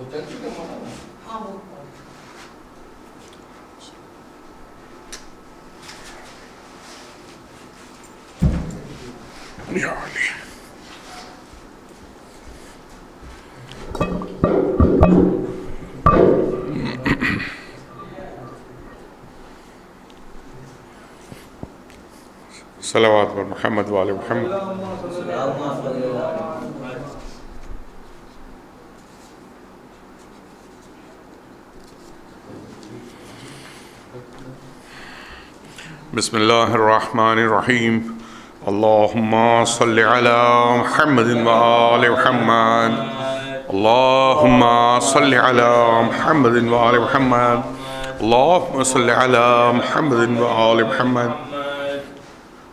یا علی صلوات پر محمد وآل محمد. بسم اللہ الرحمن الرحیم. اللہم صلی علی محمد وآل محمد. اللہم صلی علی محمد وآل محمد. اللہم صلی علی محمد وآل محمد.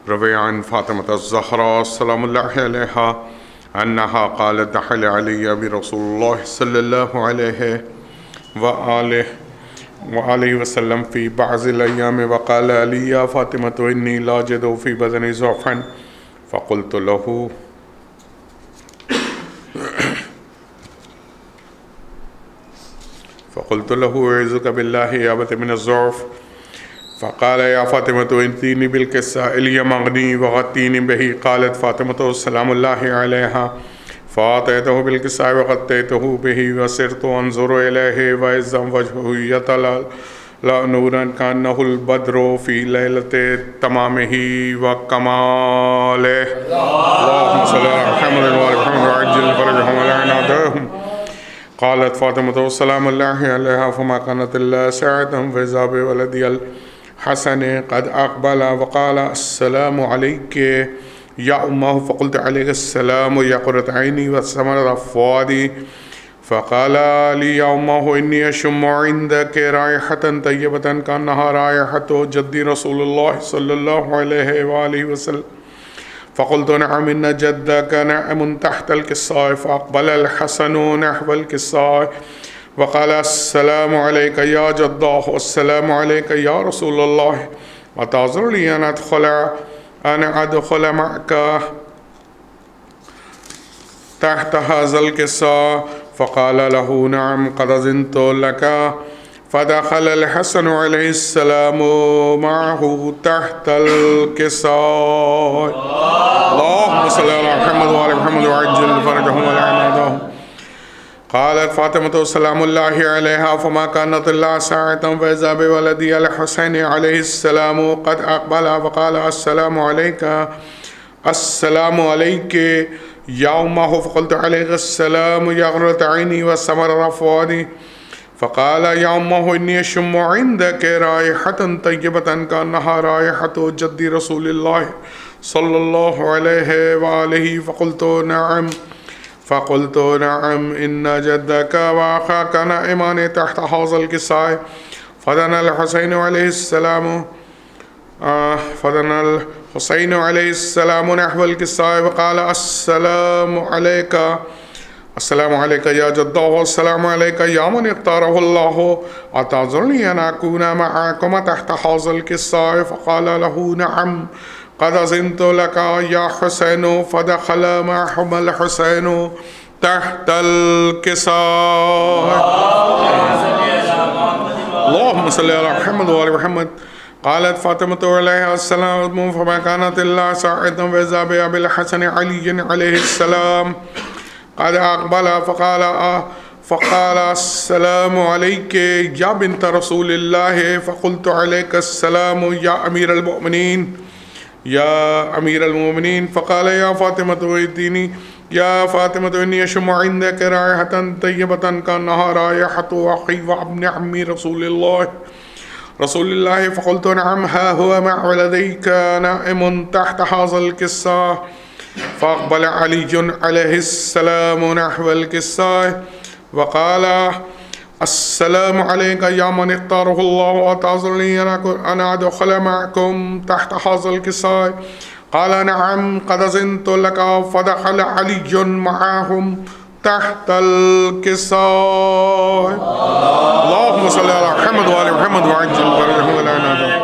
روی عن فاطمة الزہراء سلام اللہ علیہا انہا قالت دخل علی برسول اللہ صلی اللہ علیہ وآلہ وسلم فی بعض الایام وقال علی یا فاطمة انی لا اجد فی بدنی ضعفا فقلت له اعوذ باللہ یا ابت من الضعف. فقال یا فاطمة انتینی بالکساء الیمغنی وغطینی بہی. قالت فاطمة سلام اللہ علیہا فاتیته بالکساء وغطیته بہی وسرت انظر الیہ وإذا وجهه یتلألأ نورا کأنه البدر فی لیلۃ تمامہ وکمالہ. اللہم صلی علی محمد وآل محمد وعجل فرجهم ولا عنادهم. قالت فاطمة سلام اللہ علیہا فما كانت الا ساعة فإذا بولدی الحسن قد اقبل وقال السلام علیک یا امہ. فقلت علیہ السلام یا قرۃ عینی وثمرۃ فؤادی. فقال لی یا امہ انی اشم عندک رائحة طیبة کأنها رائحة جد رسول اللہ صلی اللہ علیہ وآلہ وسلم. فقلت نعم ان جدك نائم تحت الكساء. فاقبل الحسن نحو الكساء وقال السلام علیک یا جدہ السلام علیک یا رسول اللہ وتعذر لی ان ادخل معك تحت هذا الكساء. فقال له نعم قد أذنت لك. فدخل الحسن عليه السلام معه تحت الكساء. اللهم صل على محمد وآل محمد وعجل فرجهم ولا عنادهم. قالت فاطمة سلام الله عليها فما كانت إلا ساعة فإذا بولدي الحسين عليه السلام قد أقبل وقال السلام عليك السلام عليك يا أمه. فقلت عليه السلام يا قرة عيني وثمرة فؤادي. فقال يا أمه إني أشم عندك رائحة طيبة كأنها رائحة جد رسول الله صلى الله عليه وآله. فقلت نعم إن جدك وأخاك نائمان تحت هذا الكساء. فدنا الحسين عليه السلام نحو الكساء وقال السلام عليك السلام عليك يا جده السلام عليك يا من اختاره الله أتعذرني أن أكون معكم تحت هذا الكساء. فقال له نعم قد أذنت لك يا حسين. فدخل معهم الحسين تحت الكساء. اللهم صل على محمد وآل محمد. قالت فاطمة عليها السلام فما كانت إلا ساعة فإذا بأبي الحسن علي عليه السلام قد أقبل. فقال السلام عليك يا بنت رسول الله. فقلت عليك السلام يا أمير المؤمنين. فقال يا فاطمة إني أشم عندك رائحة طيبة كأنها رائحة أخي وابن عمي رسول الله. فقلت نعم ها هو مع ولديك نائم تحت هذا الكساء. فأقبل علي عليه السلام نحو الكساء وقال السلام عليك يا من اختاره الله أتعذر لي أن أدخل معكم تحت هذا الكساء. قال نعم قد أذنت لك. فدخل علي معهم تحت الكساء. اللهم صل على محمد وآل محمد وعجل فرجهم ولا عنادهم.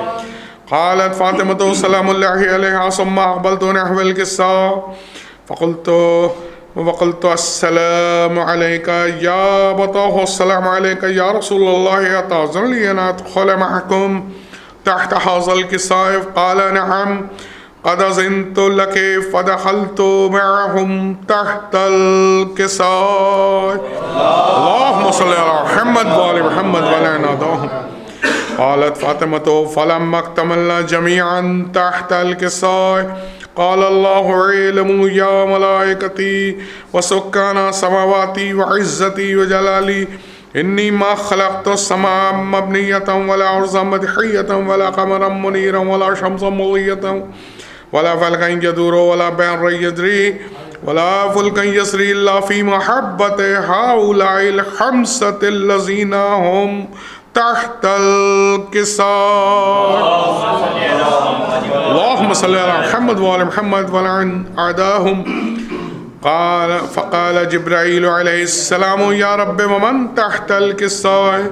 قالت فاطمة سلام الله عليها ثم أقبلت نحو الكساء. فقلت وقلت السلام عليك يا أبا طه السلام عليك يا رسول الله أتأذن لي أن أدخل معكم تحت هذا الكساء؟ قال نعم قد أذنت لك فدخلت معهم تحت الكساء. اللهم صل على محمد وآل محمد ولعن أعداءهم. قالت فاطمة فلما اكتملنا جميعا تحت الكساء قال الله اعلموا يا ملائكتي وسكان سماواتي وعزتي وجلالي إني ما خلقت السماء مبنية ولا أرضا مدحية ولا قمرا منيرا ولا شمسا مضية ولا فلكا يدور ولا بحرا يجري ولا فلكا يسري إلا في محبة هؤلاء الخمسة الذين هم تحت الكساء. اللهم صل على محمد وآل محمد ولعن أعداءهم. فقال جبرائيل عليه السلام يا رب ومن تحت الكساء؟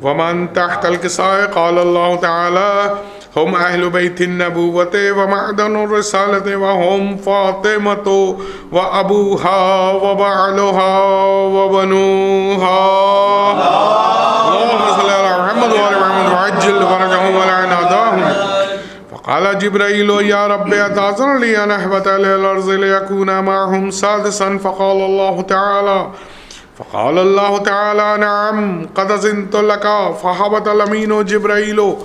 ومن تحت الكساء؟ قال الله تعالى هم أهل بيت النبوة ومعدن الرسالة وهم فاطمة وأبوها وبعلها وبنوها. اللهم صل على محمد وآل محمد وعجل فرجهم ولعن أعداءهم. فقال جبرائيل يا رب أتأذن لي أن أهبط إلى الأرض ليكون معهم سادسا؟ فقال الله تعالى نعم قد أذنت لك. فهبط الأمين جبرائيل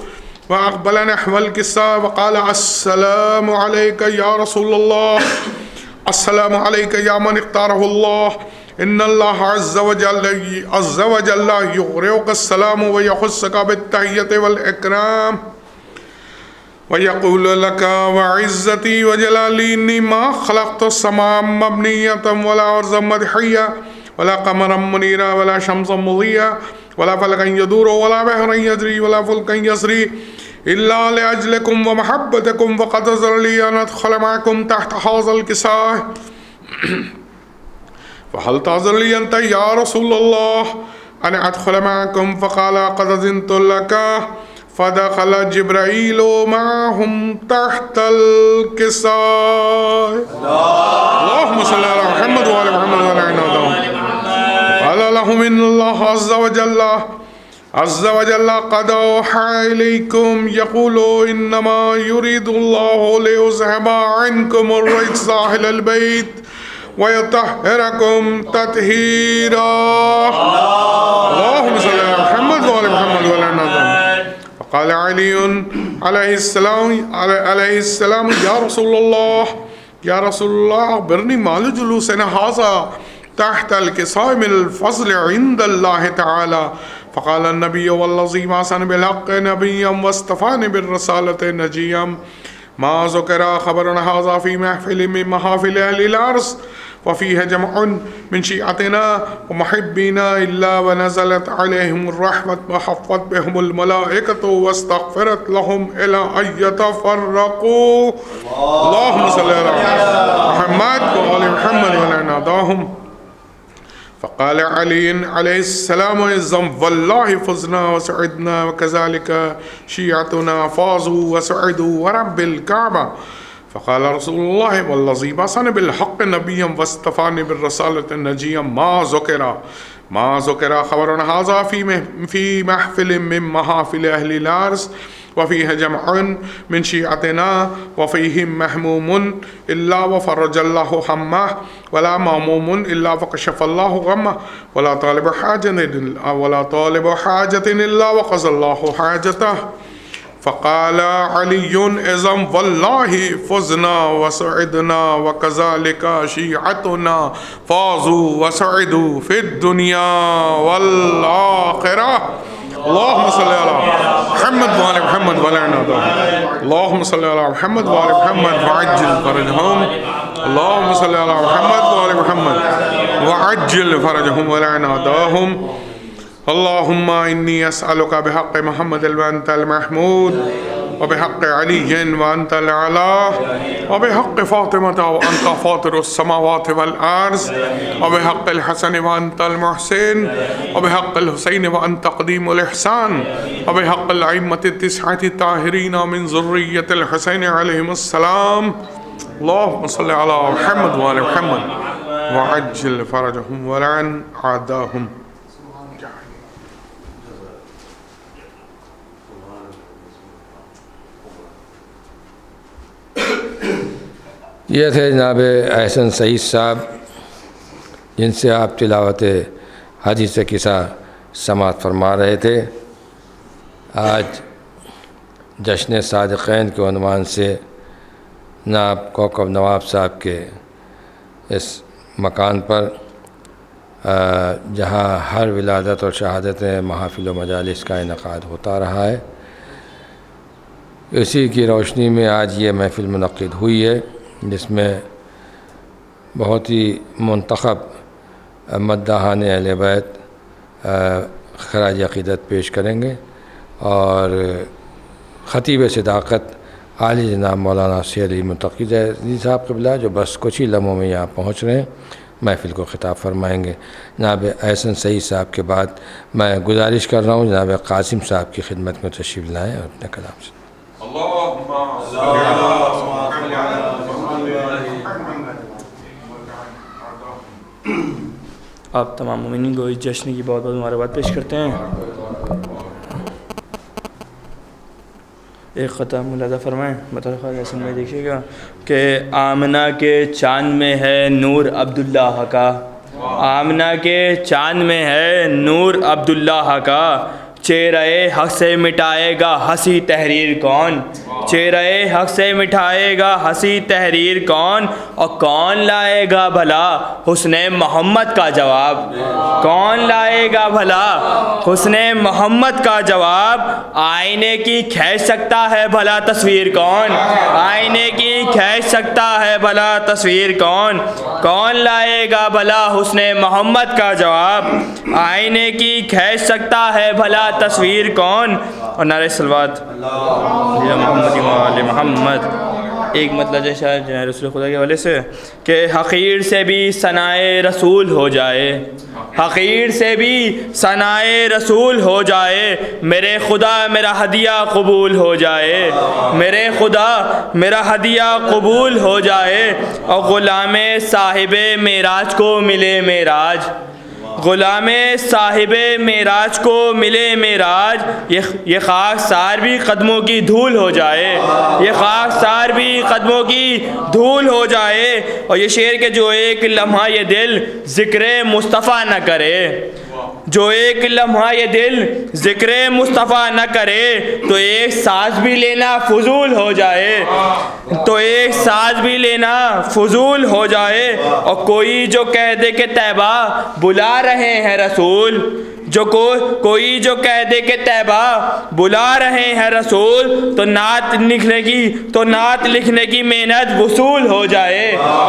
وأقبل نحو الكساء وقال السلام عليك يا رسول الله، السلام عليك يا من اختاره الله، إن الله عز وجل يغرقك السلام ويخصك بالتحية والإكرام ويقول لك وعزتي وجلالي إني ما خلقت السماء مبنية ولا أرضا مدحية ولا قمرا منيرا ولا شمسا مضية ولا فلكا يدور ولا بحرا يجري ولا فلكا يسري إلا لأجلكم ومحبتكم فقد أذن لي أن أدخل معكم تحت هذا الكساء. فهل تأذن لي أنت يا رسول الله أن أدخل معكم؟ فقال قد أذنت لك. فدخل جبرائيل معهم تحت الكساء. اللهم صل على محمد وآل محمد ولعن أعداءهم. قال لهم إن الله عز وجل قد أوحى إليكم يقول إنما يريد الله ليذهب عنكم الرجس أهل البيت ويطهركم تطهيرا. اللهم صل على محمد وآل محمد ولعن أعداءهم. قال علي عليه السلام يا رسول الله أخبرني ما جلوسنا هذا تحت الكساء من الفضل عند الله تعالى. فقال النبي والذي بعثني بالحق نبيا واصطفاني بالرسالة نجيا ما ذكر خبرنا هذا في محفل من محافل أهل الأرض وفيها جمع من شيعتنا ومحبينا إلا ونزلت عليهم الرحمة وحفت بهم الملائكة واستغفرت لهم إلى أن يتفرقوا. اللهم صل على محمد وآل محمد ولعن أعداءهم. فقال علي عليه السلام إذن والله فزنا وسعدنا وكذلك شيعتنا فازوا وسعدوا ورب الكعبة. فقال رسول الله والذي بعثني بالحق نبيا واصطفاني بالرسالة نجيا ما ذكر خبرنا هذا في محفل من محافل أهل الأرض وفيها جمع من شيعتنا وفيهم محموم إلا وفرج الله همه ولا مهموم إلا فكشف الله غمه ولا طالب حاجة إلا وقضى الله حاجته. فقال علي إذن والله فزنا وسعدنا وكذلك شيعتنا فازوا وسعدوا في الدنيا والآخرة. اللهم صل على محمد وآل محمد ولعن أعداءهم. اللهم صل على محمد وآل محمد وعجل فرجهم. اللهم صل على محمد وآل محمد وعجل فرجهم ولعن أعداءهم. اللهم إني أسألك بحق محمد وأنت المحمود وبحق علي وأنت الأعلى وبحق فاطمة وأنت فاطر السماوات والأرض وبحق الحسن وأنت المحسن وبحق الحسين وأنت قديم الإحسان وبحق الأئمة التسعة الطاهرين من ذرية الحسين عليهم السلام. اللهم صل على محمد وآل محمد وعجل فرجهم ولعن أعداءهم. یہ تھے جناب احسن سعید صاحب جن سے آپ تلاوت حدیث قصہ سماعت فرما رہے تھے. آج جشن صادقین کے عنوان سے جناب کوکب نواب صاحب کے اس مکان پر جہاں ہر ولادت اور شہادت محافل و مجالس کا انعقاد ہوتا رہا ہے، اسی کی روشنی میں آج یہ محفل منعقد ہوئی ہے، جس میں بہت ہی منتخب مداحان اہل بیت خراج عقیدت پیش کریں گے، اور خطیب صداقت عالی جناب مولانا سید علی منتقی زیدی صاحب قبلہ جو بس کچھ ہی لمحوں میں یہاں پہنچ رہے ہیں، محفل کو خطاب فرمائیں گے. جناب احسن سعید صاحب کے بعد میں گزارش کر رہا ہوں جناب قاسم صاحب کی خدمت میں تشریف لائیں اور اپنے کلام سے. آپ تمام مومنین کو اس جشن کی بہت بہت مبارکباد پیش کرتے ہیں. ایک خطہ ملاحظہ فرمائیں بطور خاص ایسے میں دیکھیے گا کہ آمنہ کے چاند میں ہے نور عبداللہ کا، آمنہ کے چاند میں ہے نور عبداللہ کا، چہرہ حق سے مٹائے گا ہنسی تحریر کون، چہرہ حق سے مٹائے گا ہنسی تحریر کون، اور کون لائے گا بھلا حسن محمد کا جواب، کون لائے گا بھلا حسن محمد کا جواب، آئینے کی کھینچ سکتا ہے بھلا تصویر کون، آئینے کی کھینچ سکتا ہے بھلا تصویر کون، کون لائے گا بھلا حسن محمد کا جواب، آئینے کی کھینچ سکتا ہے بھلا تصویر کون. اور نعرہ صلوات یا محمد و آل محمد. ایک مطلب جیسا ہے رسول خدا کے حوالے سے کہ حقیر سے بھی ثنائے رسول ہو جائے، حقیر سے بھی ثنائے رسول ہو جائے، میرے خدا میرا ہدیہ قبول ہو جائے، میرے خدا میرا ہدیہ قبول ہو جائے، اور غلام صاحب معراج کو ملے معراج، غلام صاحب معراج کو ملے معراج، یہ خاک سار بھی قدموں کی دھول ہو جائے، یہ خاک سار بھی قدموں کی دھول ہو جائے. اور یہ شعر کہ جو ایک لمحہ یہ دل ذکر مصطفیٰ نہ کرے، جو ایک لمحہ یہ دل ذکر مصطفیٰ نہ کرے، تو ایک سانس بھی لینا فضول ہو جائے، تو ایک سانس بھی لینا فضول ہو جائے. اور کوئی جو کہہ دے کہ طیبہ بلا رہے ہیں رسول، جو کوئی جو کہہ دے کہ طیبہ بلا رہے ہیں رسول، تو نعت لکھنے کی محنت وصول ہو جائے،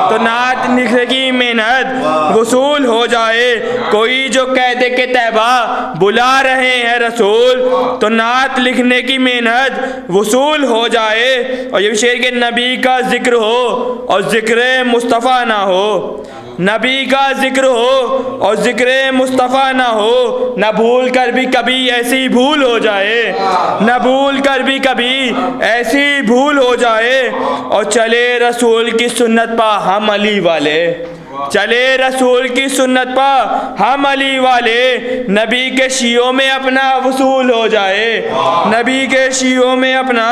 تو نعت لکھنے کی محنت وصول ہو جائے. کوئی جو کہہ دے کہ طیبہ بلا رہے ہیں رسول، تو نعت لکھنے کی محنت وصول ہو جائے. اور یہ شعر کہ نبی کا ذکر ہو اور ذکر مصطفیٰ نہ ہو، نبی کا ذکر ہو اور ذکر مصطفیٰ نہ ہو، نہ بھول کر بھی کبھی ایسی بھول ہو جائے، نہ بھول کر بھی کبھی ایسی بھول ہو جائے. اور چلے رسول کی سنت پا ہم علی والے، چلے رسول کی سنت پا ہم علی والے، نبی کے شیعوں میں اپنا وصول ہو جائے، نبی کے شیعوں میں اپنا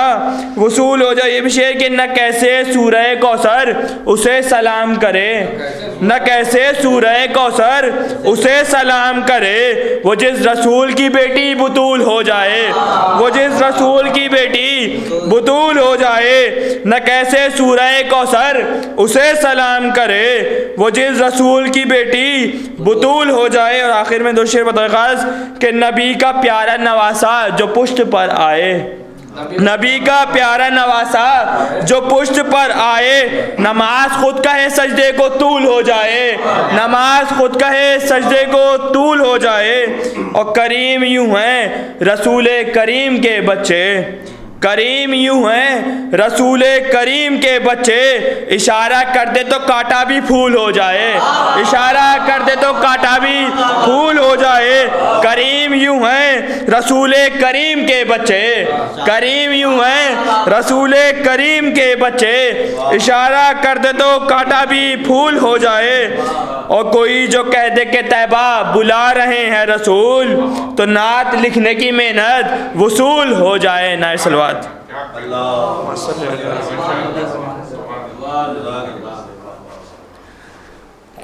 وصول ہو جائے. یہ بھی شعر کہ نہ کیسے سورہ کوثر اسے سلام کرے، نہ کیسے سورہ کوثر اسے سلام کرے، وہ جس رسول کی بیٹی بطول ہو جائے، وہ جس رسول کی بیٹی بطول ہو جائے، نہ کیسے سورہ کوثر اسے سلام کرے، وہ جس رسول کی بیٹی بطول ہو جائے. اور آخر میں دو شعر بطور خاص کہ نبی کا پیارا نواسا جو پشت پر آئے، نبی کا پیارا نواسا جو پشت پر آئے، نماز خود کہے سجدے کو طول ہو جائے، نماز خود کہے سجدے کو طول ہو جائے. اور کریم یوں ہیں رسول کریم کے بچے، کریم یوں ہیں رسول کریم کے بچے، اشارہ کر دے تو کانٹا بھی پھول ہو جائے، اشارہ کر دے تو کانٹا بھی پھول ہو جائے. کریم یوں ہیں رسول کریم کے بچے، کریم یوں ہیں رسول کریم کے بچے، اشارہ کر دے تو کانٹا بھی پھول ہو جائے، اور کوئی جو کہہ دے کہ طیبہ بلا رہے ہیں رسول، تو نعت لکھنے کی محنت وصول ہو جائے۔ نعرہ صلوات۔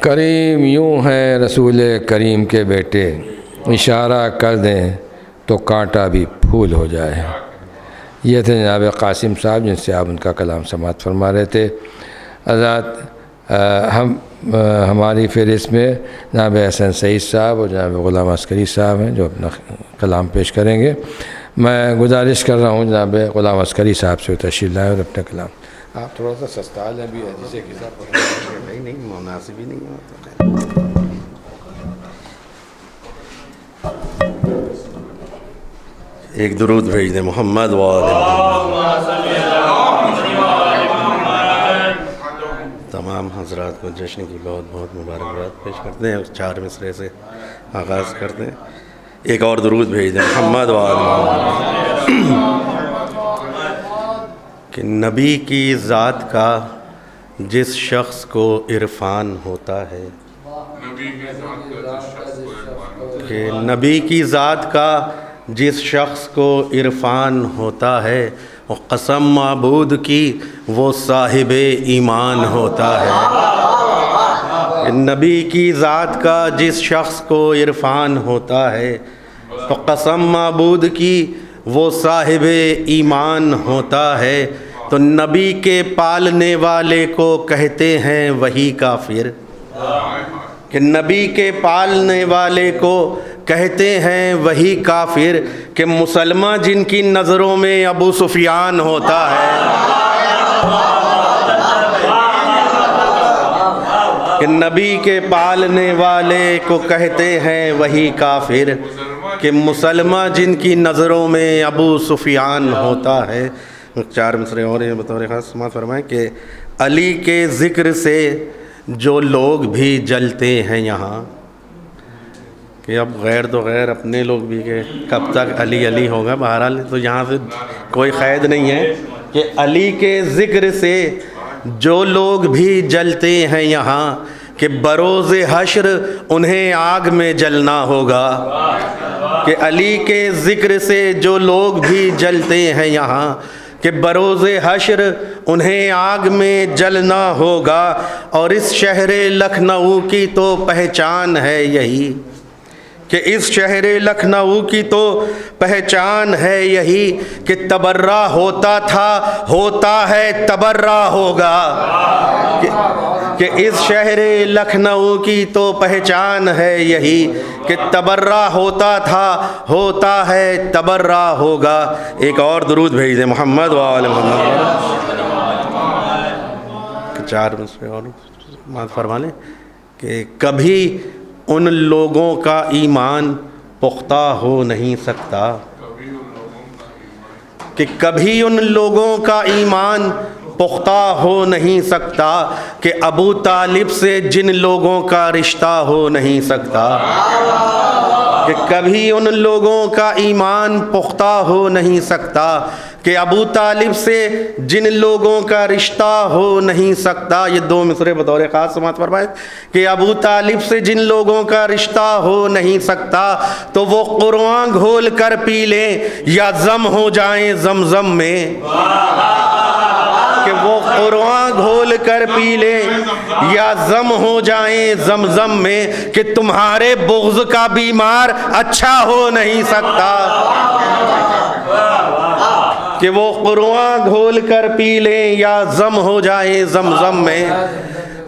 کریم یوں ہیں رسول کریم کے بیٹے، اشارہ کر دیں تو کانٹا بھی پھول ہو جائے۔ یہ تھے جناب قاسم صاحب جن سے آپ ان کا کلام سماعت فرما رہے تھے۔ حضرات ہماری فہرست میں جناب حسن سعید صاحب اور جناب غلام عسکری صاحب ہیں جو اپنا کلام پیش کریں گے۔ میں گزارش کر رہا ہوں جناب غلام عسکری صاحب سے تشریف لائیں اور اپنا کلام آپ تھوڑا سا سستا لیں بھی جسے نہیں مناسب ہی نہیں ہوتا۔ ایک درود بھیج دیں محمد تمام حضرات کو جشن کی بہت بہت مبارکباد پیش کرتے ہیں۔ 4 مصرے سے آغاز کرتے ہیں۔ ایک اور درود بھیج دیں محمد کہ نبی کی ذات کا جس شخص کو عرفان ہوتا ہے، کہ نبی کی ذات کا جس شخص کو عرفان ہوتا ہے، وہ قسم معبود کی وہ صاحب ایمان ہوتا ہے۔ نبی کی ذات کا جس شخص کو عرفان ہوتا ہے تو قسم معبود کی وہ صاحب ایمان ہوتا ہے۔ تو نبی کے پالنے والے کو کہتے ہیں وہی کافر، کہ نبی کے پالنے والے کو کہتے ہیں وہی کافر، کہ مسلمان جن کی نظروں میں ابو سفیان ہوتا ہے، کہ نبی کے پالنے والے کو کہتے ہیں وہی کافر، کہ مسلمان جن کی نظروں میں ابو سفیان ہوتا ہے۔ 4 مصرے اور یہ بطور خاص سماعت فرمائیں کہ علی کے ذکر سے جو لوگ بھی جلتے ہیں یہاں، کہ اب غیر تو غیر اپنے لوگ بھی کہ کب تک علی علی ہوگا، بہرحال تو یہاں سے کوئی قید نہیں ہے، کہ علی کے ذکر سے جو لوگ بھی جلتے ہیں یہاں، کہ بروز حشر انہیں آگ میں جلنا ہوگا، کہ علی کے ذکر سے جو لوگ بھی جلتے ہیں یہاں، کہ بروز حشر انہیں آگ میں جلنا ہوگا۔ اور اس شہر لکھنؤ کی تو پہچان ہے یہی، کہ اس شہر لکھنؤ کی تو پہچان ہے یہی، کہ تبرہ ہوتا تھا ہوتا ہے تبرہ ہوگا، کہ اس شہر لکھنؤ کی تو پہچان ہے یہی، کہ تبرہ ہوتا تھا ہوتا ہے تبرہ ہوگا۔ ایک اور درود بھیج دیں محمد وآل محمد۔ 4 مصرے اور بات فرما لیں کہ کبھی ان لوگوں کا ایمان پختہ ہو نہیں سکتا، کہ کبھی ان لوگوں کا ایمان پختہ ہو نہیں سکتا، کہ ابو طالب سے جن لوگوں کا رشتہ ہو نہیں سکتا، کہ کبھی ان لوگوں کا ایمان پختہ ہو نہیں سکتا، کہ ابو طالب سے جن لوگوں کا رشتہ ہو نہیں سکتا۔ یہ 2 مصرے بطور خاص سماعت فرمائیں کہ ابو طالب سے جن لوگوں کا رشتہ ہو نہیں سکتا، تو وہ قرآن گھول کر پی لیں یا زم ہو جائیں زمزم میں، کہ وہ قرآن گھول کر پی لیں یا زم ہو جائیں زمزم میں، کہ تمہارے بغض کا بیمار اچھا ہو نہیں سکتا، کہ وہ قرآن گھول کر پی لیں یا زم ہو جائیں زمزم میں،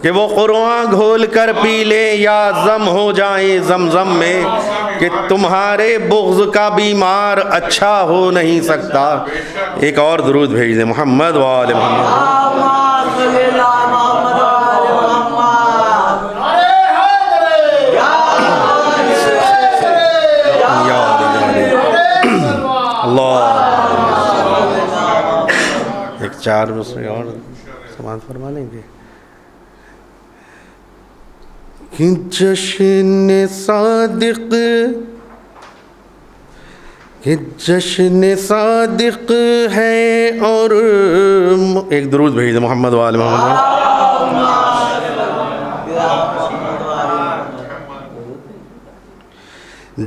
کہ وہ قرآن گھول کر پی لیں یا زم ہو جائیں زمزم میں، کہ تمہارے بغض کا بیمار اچھا ہو نہیں سکتا۔ ایک اور درود بھیج دیں محمد وآل محمد۔ اللہ 4 مصرے اور سماعت فرما لیں گے کہ جشن صادق کہ جشن صادق ہے اور ایک درود بھیج دیں محمد وآل محمد.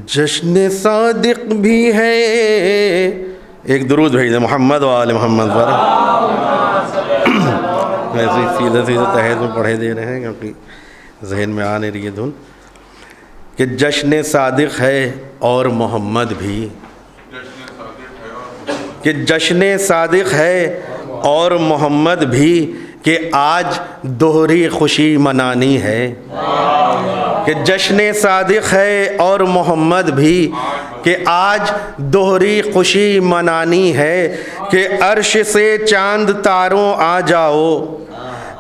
جشن صادق بھی ہے, ایک درود بھیج دیں محمد وآل محمد پر. ایسے سیدھے سیدھے تحت میں پڑھے دے رہے ہیں کیونکہ ذہن میں آ نہیں رہی ہے دھن. کہ جشن صادق ہے اور محمد بھی, کہ جشن صادق ہے اور محمد بھی, کہ آج دوہری خوشی منانی ہے. کہ جشن صادق ہے اور محمد بھی, کہ آج دوہری خوشی منانی ہے. کہ عرش سے چاند تاروں آ جاؤ,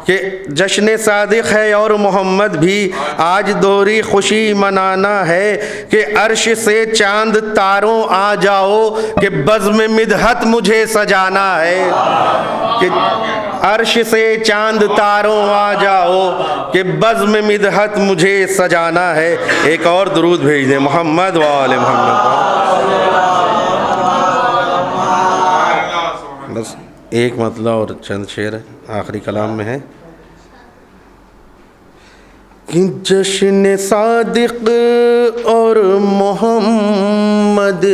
کہ جشن صادق ہے اور محمد بھی, آج دوہری خوشی منانا ہے. کہ عرش سے چاند تاروں آ جاؤ, کہ بزم مدحت مجھے سجانا ہے. کہ عرش سے چاند تاروں آ جاؤ, کہ بزم مدحت مجھے سجانا ہے. ایک اور درود بھیج دیں محمد وآل محمد. بس ایک مطلب اور چند شعر آخری کلام میں ہے. کہ جشن صادق اور محمد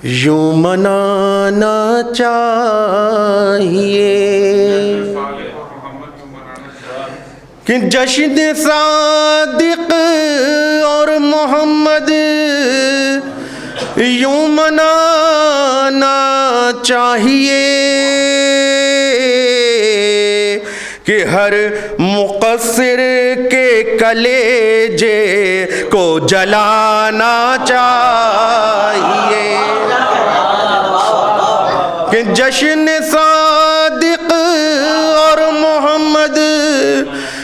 یوں منانا چاہیے. کہ جشن صادق اور محمد یوں منانا چاہیے. کہ ہر مقصر کے کلیجے کو جلانا چاہیے. کہ جشن صادق اور محمد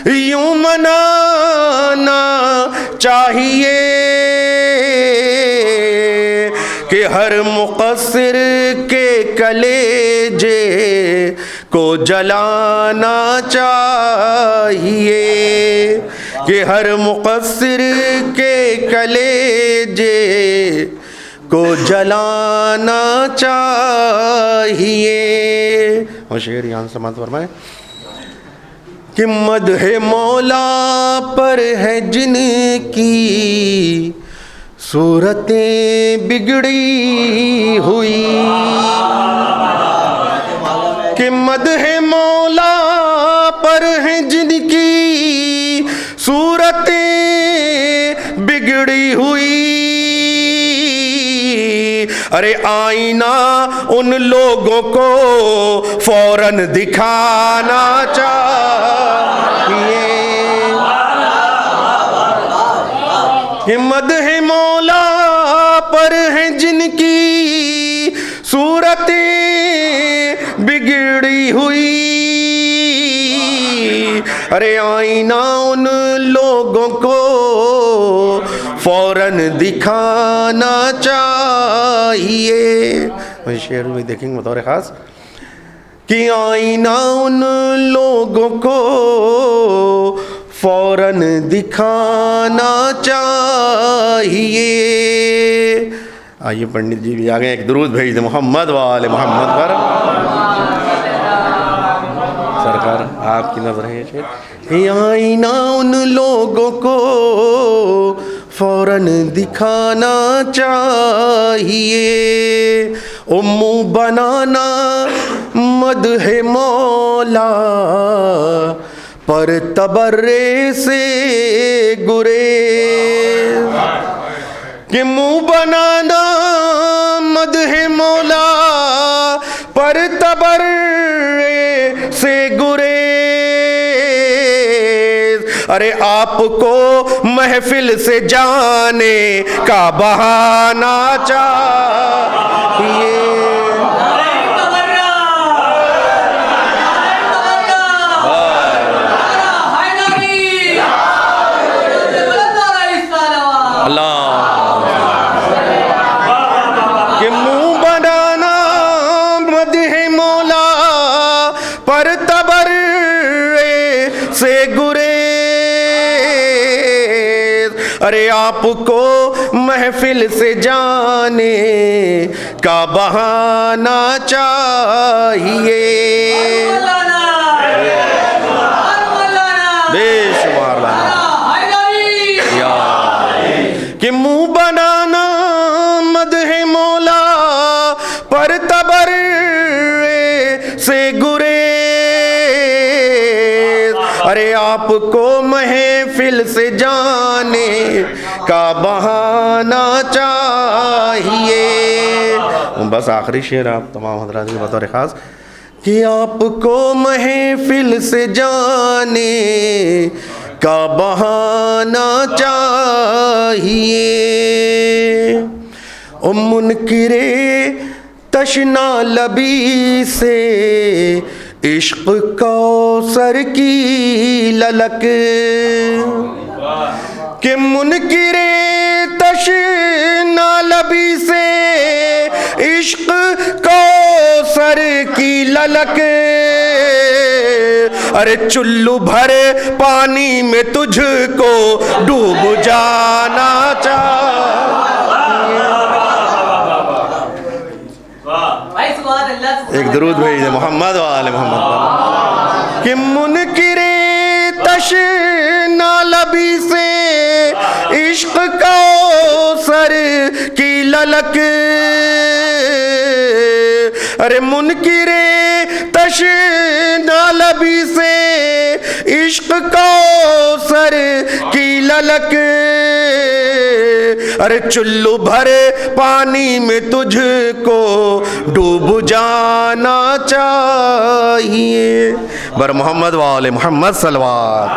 یوں منانا چاہیے. کہ ہر مقصر کے کلیجے کو جلانا چاہیے. کہ ہر مقصر کے کلیجے کو جلانا چاہیے. اور شعر یہاں سے سماعت فرمائیں. کہ مدح مولا پر ہے جن کی صورتیں بگڑی ہوئی. کہ مدح مولا پر ہیں جن کی صورتیں بگڑی ہوئی. ارے آئینہ ان لوگوں کو فوراً دکھانا چاہیے. کہ مدح مولا پر ہیں جن کی صورتیں بگڑی ہوئی. ارے آئینہ ان لوگوں کو فوراً دکھانا چاہیے. شعر میں دیکھیں گے بطور خاص. کہ آئینہ ان لوگوں کو فوراً دکھانا چاہیے. آئیے پنڈت جی بھی آ گئے, ایک درود بھیج دیں محمد وآل محمد پر. سرکار آپ کی نظر ہے شعر. کہ آئینہ ان لوگوں کو فوراً دکھانا چاہیے. امو بنانا مدح مولا پر تبرے سے گریز. کہ منہ بنانا مدح مولا پر تبرے سے گریز. ارے آپ کو محفل سے جانے کا بہانہ چاہیے. کہ منہ بنانا مدح مولا پر تبرے سے گریز. ارے آپ کو محفل سے جانے کا بہانہ چاہیے. بے شمار کہ منہ بنانا مدح مولا پر تبر سے گریز. ارے آپ کو محفل سے جانے کا بہانہ چاہیے. بس آخری شعر آپ تمام حضرات کے بطور خاص کہ آپ کو محفل سے جانے کا بہانہ چاہیے. منکر تشنا لبی سے عشق کوثر کی للک کہ منکر تشنا لبی سے عشق کوثر کی للک. ارے چلو بھر پانی میں تجھ کو ڈوب جانا چاہیے. ایک درود بھیج دے محمد و آل محمد کہ منکر تشنا لبی سے عشق کوثر کی للک. ارے منکر تشنا لبی سے عشق کوثر کی للک. ارے چلو بھرے پانی میں تجھ کو ڈوب جانا چاہیے. بر محمد و آل محمد صلوات.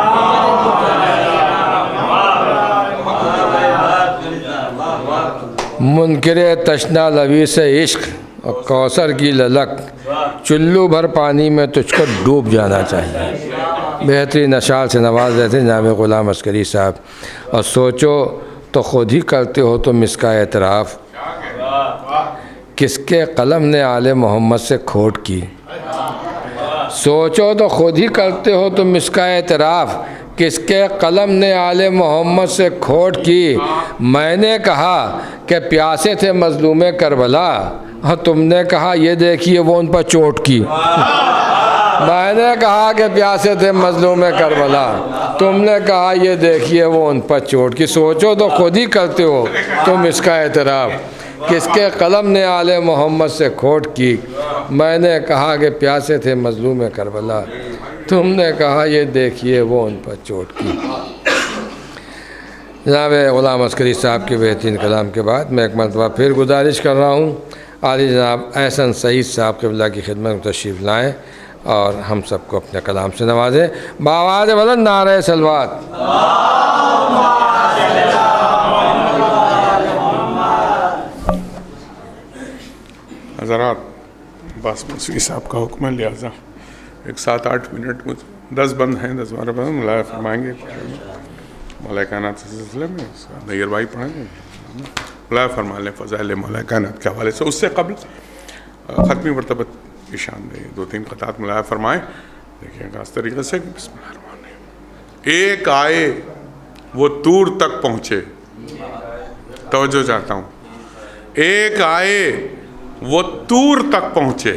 منکر تشنا لبی سے عشق اور کوثر کی للک چلو بھر پانی میں تجھ کو ڈوب جانا چاہیے. بہترین اشعار سے نواز رہے تھے جناب غلام عسکری صاحب. اور سوچو تو خود ہی کرتے ہو تم اس کا اعتراف کس کے قلم نے آل محمد سے کھوٹ کی. سوچو تو خود ہی کرتے ہو تم اس کا اعتراف کس کے قلم نے آل محمد سے کھوٹ کی. میں نے کہا کہ پیاسے تھے مظلوم کربلا اور تم نے کہا یہ دیکھیے وہ ان پر چوٹ کی. میں نے کہا کہ پیاسے تھے مظلوم کربلا تم نے کہا یہ دیکھیے وہ ان پر چوٹ کی. سوچو تو خود ہی کرتے ہو تم اس کا اعتراف کس کے قلم نے آل محمد سے کھوٹ کی. میں نے کہا کہ پیاسے تھے مظلوم کربلا تم نے کہا یہ دیکھیے وہ ان پر چوٹ کی. جناب غلام عسکری صاحب کے بہترین کلام کے بعد میں ایک مرتبہ پھر گزارش کر رہا ہوں عالی جناب احسن سعید صاحب قبلہ کی خدمت میں تشریف لائیں اور ہم سب کو اپنے کلام سے نوازیں. بآواز بلند نعرہ صلوات. حضرات بس مسیح صاحب کا حکم ہے لہٰذا ایک 7-8 منٹ 10 بند ہیں 10-12 بند ملایا فرمائیں گے مولا کائنات کے سلسلے میں. نیر بھائی پڑھیں گے ملایا فرما لیں فضائل مولا کائنات کے حوالے سے. اس سے قبل ختمی مرتبہ اشان دے 2-3 قطعات ملایا فرمائیں. دیکھیں گا اس طریقے سے بسم اللہ الرحمن الرحیم. ایک آئے وہ طور تک پہنچے. توجہ چاہتا ہوں. ایک آئے وہ طور تک پہنچے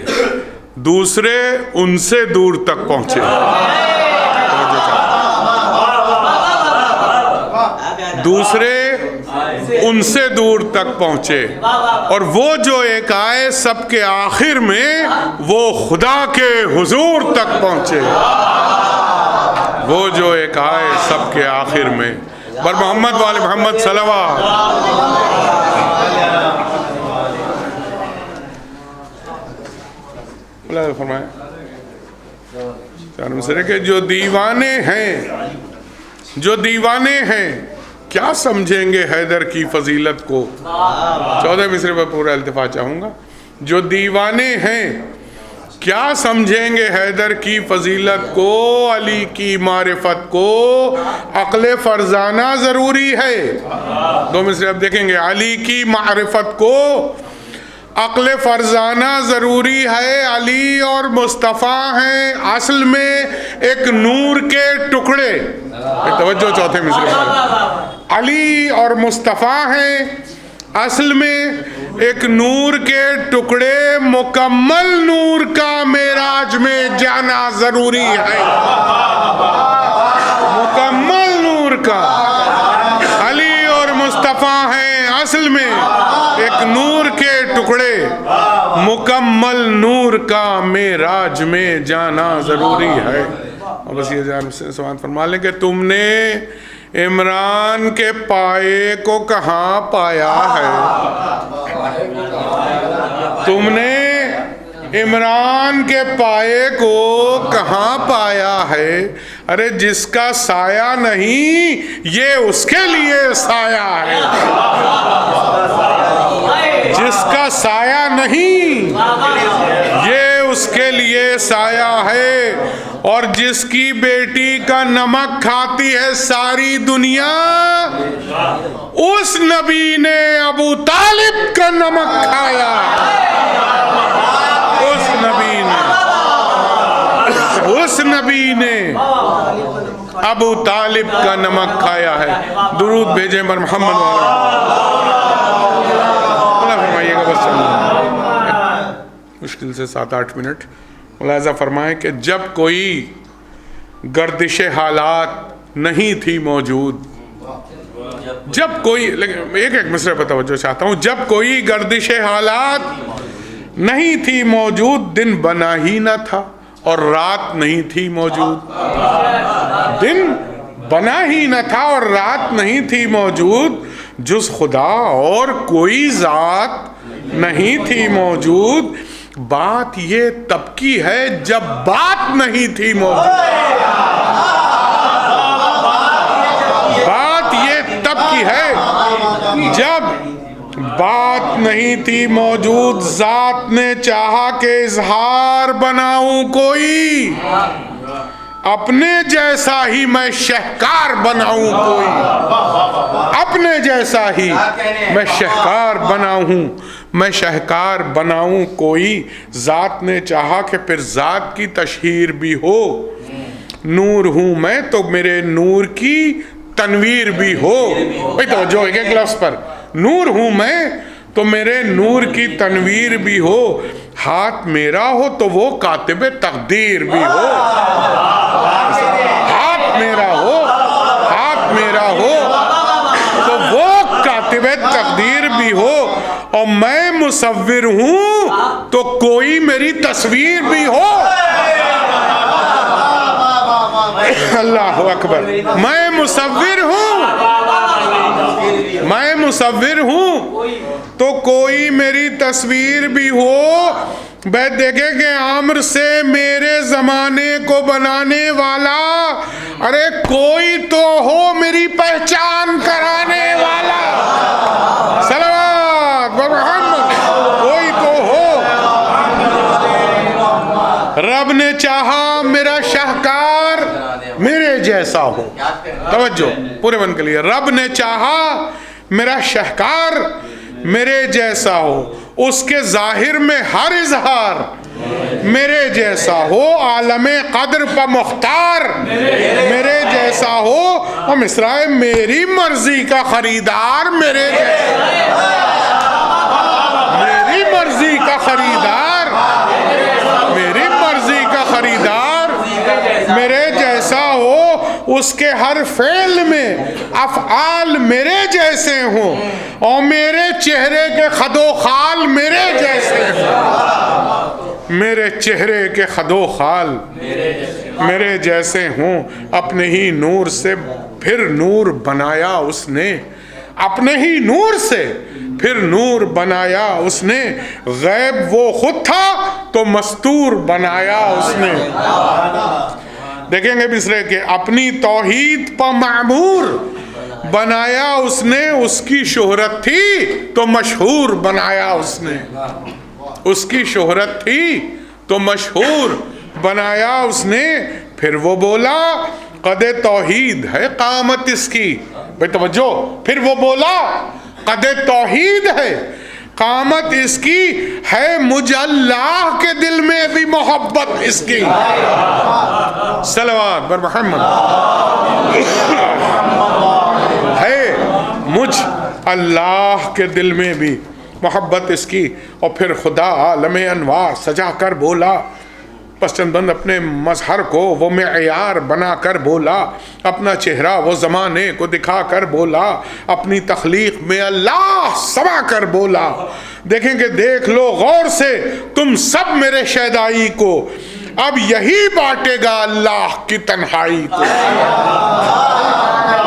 دوسرے ان سے دور تک پہنچے. دوسرے ان سے دور تک پہنچے اور وہ جو ایک آئے سب کے آخر میں وہ خدا کے حضور تک پہنچے. وہ جو ایک آئے سب کے آخر میں بر محمد والے محمد صلوات. فرمائے کہ جو دیوانے ہیں کیا سمجھیں گے حیدر کی فضیلت کو. 14 مصرے پر پورا التفاظ چاہوں گا. جو دیوانے ہیں کیا سمجھیں گے حیدر کی فضیلت کو. علی کی معرفت کو عقل فرزانہ ضروری ہے. 2 مصرے اب دیکھیں گے. علی کی معرفت کو عقل فرزانہ ضروری ہے. علی اور مصطفیٰ ہیں اصل میں ایک نور کے ٹکڑے. توجہ چوتھے مصرے پر، علی اور مصطفیٰ ہیں اصل میں ایک نور کے ٹکڑے، مکمل نور کا معراج میں جانا ضروری ہے، مکمل نور کا۔ علی اور مصطفیٰ ہیں اصل میں ایک نور کے ٹکڑے، مکمل نور کا معراج میں جانا ضروری ہے۔ اور بس یہ جان سے سوال فرما لیں کہ تم نے عمران کے پائے کو کہاں پایا ہے؟ تم نے عمران کے پائے کو کہاں پایا ہے؟ ارے جس کا سایہ نہیں یہ اس کے لیے سایہ ہے، جس کا سایہ نہیں یہ اس کے لیے سایہ ہے، اور جس کی بیٹی کا نمک کھاتی ہے ساری دنیا، اس نبی نے ابو طالب کا نمک کھایا، اس نبی نے ابو طالب کا نمک کھایا ہے۔ درود بھیجیں بر محمد والا، اللہ فرمائیے گا بس مشکل سے 7-8 منٹ۔ ملاحظہ فرمائیں کہ جب کوئی گردش حالات نہیں تھی موجود، جب کوئی، لیکن ایک مصرے پر توجہ چاہتا ہوں، جب کوئی گردش حالات نہیں تھی موجود، دن بنا ہی نہ تھا اور رات نہیں تھی موجود، دن بنا ہی نہ تھا اور رات نہیں تھی موجود، جز خدا اور کوئی ذات نہیں تھی موجود۔ بات یہ تب کی ہے جب بات نہیں تھی موجود، بات یہ تب کی ہے جب بات نہیں تھی موجود۔ ذات نے چاہا کہ اظہار بناؤں کوئی، اپنے جیسا ہی میں شہکار بناؤں کوئی، اپنے جیسا ہی میں شہکار بناؤں، میں شہکار بناؤں کوئی۔ ذات نے چاہا کہ پھر ذات کی تشہیر بھی ہو، نور ہوں میں تو میرے نور کی تنویر بھی ہو۔ بھئی توجہ ایک ایک لفظ پر، نور ہوں میں تو میرے نور کی تنویر بھی ہو، ہاتھ میرا ہو تو وہ کاتب تقدیر بھی ہو، ہاتھ میرا ہو، ہاتھ میرا ہو تو وہ کاتب تقدیر بھی ہو، اور میں مصور ہوں تو کوئی میری تصویر بھی ہو۔ اللہ اکبر، میں مصور ہوں، میں مصور ہوں تو کوئی میری تصویر بھی ہو۔ بیت دیکھیں کہ عامر سے میرے زمانے کو بنانے والا، ارے کوئی تو ہو میری پہچان کرانے والا، صلوات محمد، کوئی تو ہو۔ رب نے چاہا میرا شاہکار میرے جیسا ہو، توجہ پورے بن کے لیے، رب نے چاہا میرا شاہکار میرے جیسا ہو، اس کے ظاہر میں ہر اظہار میرے جیسا ہو، عالم قدر پہ مختار میرے جیسا ہو، اور مصرائے میری مرضی کا خریدار میرے جیسا، میری مرضی کا خریدار، میری مرضی کا خریدار میرے جیسا ہو، اس کے ہر فعل میں افعال میرے جیسے ہوں، اور میرے چہرے کے خد و خال میرے جیسے ہوں، میرے چہرے کے خد و خال میرے جیسے ہوں۔ اپنے ہی نور سے پھر نور بنایا اس نے، اپنے ہی نور سے پھر نور بنایا اس نے، غیب وہ خود تھا تو مستور بنایا اس نے۔ دیکھیں گے مصرے کہ اپنی توحید پہ معمور بنایا اس نے، اس کی شہرت تھی تو مشہور بنایا اس نے، اس کی شہرت تھی تو مشہور بنایا اس نے۔ پھر وہ بولا قد توحید ہے قامت اس کی، بھئی توجہ، پھر وہ بولا قد توحید ہے قامت اس کی ہے مجھ اللہ کے دل میں بھی محبت اس کی. صلوات بر محمد. ہے مجھ اللہ کے دل میں بھی محبت اس کی. اور پھر خدا عالم انوار سجا کر بولا. پسند بند اپنے مظہر کو وہ معیار بنا کر بولا. اپنا چہرہ وہ زمانے کو دکھا کر بولا. اپنی تخلیق میں اللہ سما کر بولا. دیکھیں کہ دیکھ لو غور سے تم سب میرے شیدائی کو. اب یہی بانٹے گا اللہ کی تنہائی کو.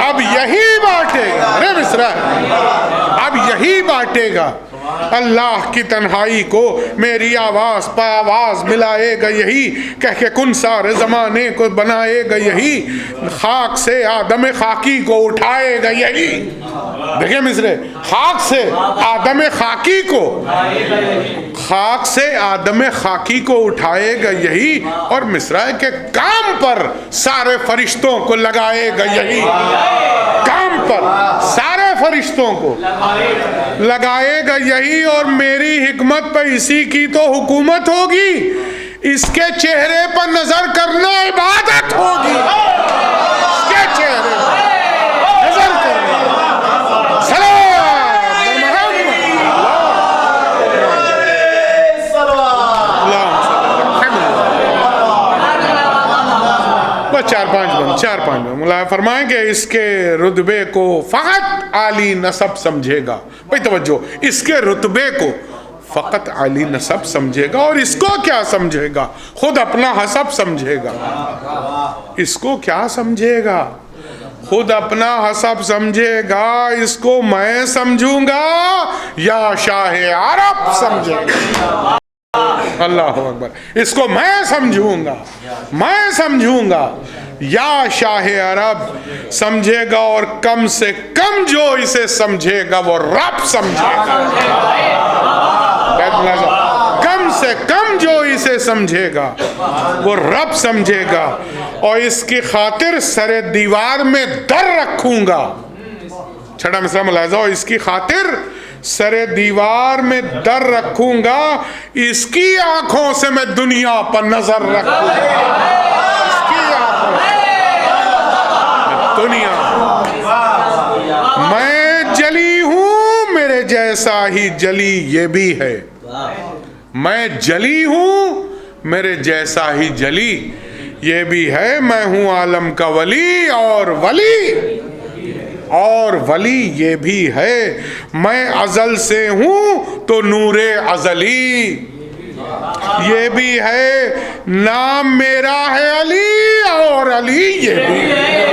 اب یہی بانٹے گا. ارے مصرا اب یہی بانٹے گا اللہ کی تنہائی کو. میری آواز پہ آواز ملائے گا یہی. کہہ کے کن سارے زمانے کو بنائے گا یہی. خاک سے آدم خاکی کو اٹھائے گا یہی. دیکھیں مصرے, خاک سے آدم خاکی کو, خاک سے آدم خاکی کو اٹھائے گا یہی. اور مصرا کے کام پر سارے فرشتوں کو لگائے گا یہی. کام پر سارے فرشتوں کو لگائے گا یہی. اور میری حکمت پہ اسی کی تو حکومت ہوگی. اس کے چہرے پر نظر کرنا عبادت ہوگی. اس کے چہرے پر نظر کرنا. چار پانچ مولا فرمائیں کہ اس کے رتبے کو فقط عالی نسب سمجھے گا. بھائی توجہ, اس کے رتبے کو فقط عالی نسب سمجھے گا. اور اس کو کیا سمجھے گا؟ خود اپنا حسب سمجھے گا. اس کو کیا سمجھے گا؟ خود اپنا حسب سمجھے گا. اس کو میں سمجھوں گا یا شاہ عرب سمجھے گا. اللہ اکبر. اس کو میں سمجھوں گا, میں سمجھوں گا یا شاہ عرب سمجھے گا. اور کم سے کم جو اسے سمجھے گا وہ رب سمجھے گا. کم سے کم جو اسے سمجھے گا وہ رب سمجھے گا. اور اس کی خاطر سر دیوار میں در رکھوں گا. چھٹا مصرع ملاحظہ ہو, اس کی خاطر سر دیوار میں در رکھوں گا. اس کی آنکھوں سے میں دنیا پر نظر رکھوں گا. اس کی آنکھوں سے دنیا. میں جلی ہوں, میرے جیسا ہی جلی یہ بھی ہے. میں جلی ہوں, میرے جیسا ہی جلی یہ بھی ہے. میں ہوں عالم کا ولی, اور ولی یہ بھی ہے. میں ازل سے ہوں تو نور ازلی یہ بھی ہے. نام میرا ہے علی, اور علی یہ بھی ہے.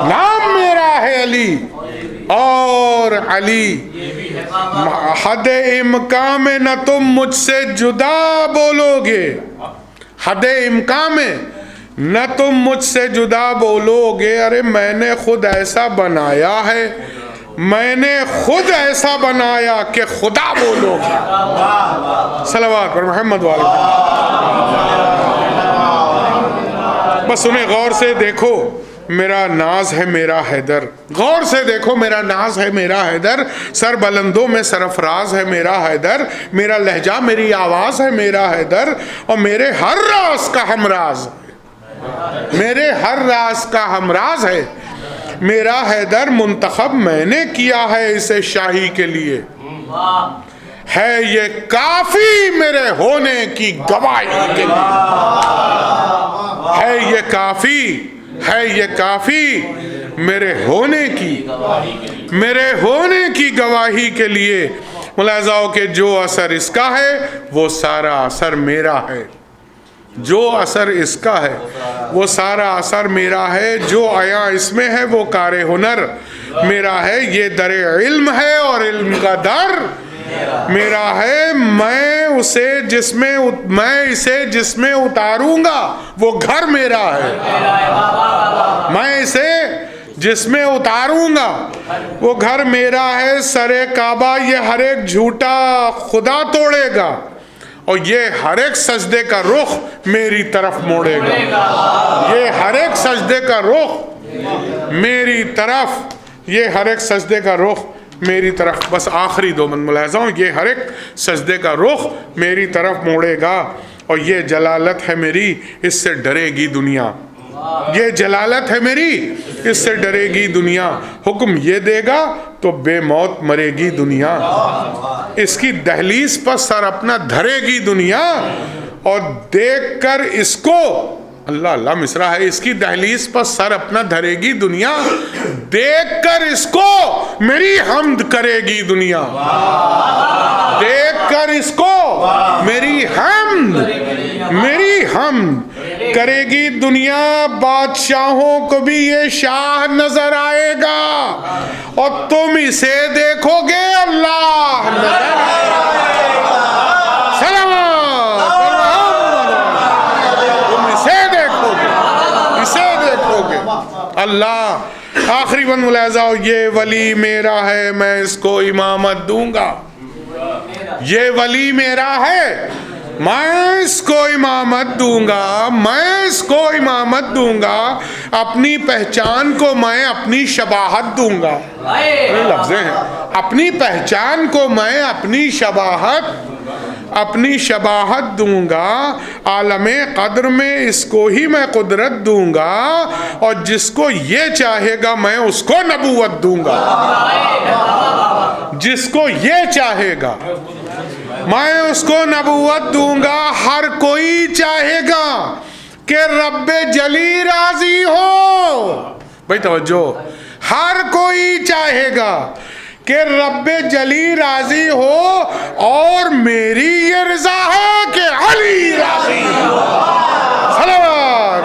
نام میرا ہے علی اور علی. حد امکان میں نہ تم مجھ سے جدا بولو گے. حد امکان میں نہ تم مجھ سے جدا بولو گے. ارے میں نے خود ایسا بنایا ہے, میں نے خود ایسا بنایا کہ خدا بولو گے. صلوات پر محمد والے. بس انہیں غور سے دیکھو, میرا ناز ہے میرا حیدر. غور سے دیکھو, میرا ناز ہے میرا حیدر. سر بلندوں میں سرفراز ہے میرا حیدر. میرا لہجہ میری آواز ہے میرا حیدر. اور میرے ہر راز کا ہمراز, میرے ہر راز کا ہمراز ہے میرا حیدر. منتخب میں نے کیا ہے اسے شاہی کے لیے. ہے یہ کافی میرے ہونے کی گواہی کے لیے. ہے یہ کافی, ہے یہ کافی میرے ہونے کی گواہی کے لیے. ملاحظہ ہو کہ جو اثر اس کا ہے وہ سارا اثر میرا ہے. جو اثر اس کا ہے وہ سارا اثر میرا ہے. جو عیاں اس میں ہے وہ کار ہنر میرا ہے. یہ در علم ہے اور علم کا در میرا ہے. میں اسے جس میں اتاروں گا وہ گھر میرا ہے. میں اسے جس میں اتاروں گا وہ گھر میرا ہے. سر کعبہ یہ ہر ایک جھوٹا خدا توڑے گا, اور یہ ہر ایک سجدے کا رخ میری طرف موڑے گا. یہ ہر ایک سجدے کا رخ میری طرف, یہ ہر ایک سجدے کا رخ میری طرف، بس آخری 2 بند ملاحظہ ہوں، یہ ہر ایک سجدے کا رخ میری طرف موڑے گا، اور یہ جلالت ہے میری، اس سے ڈرے گی دنیا، یہ جلالت ہے میری، اس سے ڈرے گی دنیا، حکم یہ دے گا تو بے موت مرے گی دنیا، اس کی دہلیز پر سر اپنا دھرے گی دنیا، اور دیکھ کر اس کو، اللہ اللہ مصرع ہے، اس کی دہلیز پر سر اپنا دھرے گی دنیا، دیکھ کر اس کو میری حمد کرے گی دنیا، دیکھ کر اس کو میری حمد کرے گی دنیا، بادشاہوں کو بھی یہ شاہ نظر آئے گا، اور تم اسے دیکھو گے اللہ نظر آئے گا، سلام تم اسے دیکھو گے اللہ۔ آخری بند ملاحظہ ہو، یہ ولی میرا ہے میں اس کو امامت دوں گا، یہ ولی میرا ہے میں اس کو امامت دوں گا، میں اس کو امامت دوں گا، اپنی پہچان کو میں اپنی شباہت دوں گا، لفظیں ہیں، اپنی پہچان کو میں اپنی شباہت دوں گا، عالم قدر میں اس کو ہی میں قدرت دوں گا، اور جس کو یہ چاہے گا میں اس کو نبوت دوں گا، جس کو یہ چاہے گا میں اس کو نبوت دوں گا، ہر کوئی چاہے گا کہ رب جلی راضی ہو، بھائی توجہ، ہر کوئی چاہے گا کہ رب جلی راضی ہو، اور میری یہ رضا ہے کہ علی راضی ہو، صلوات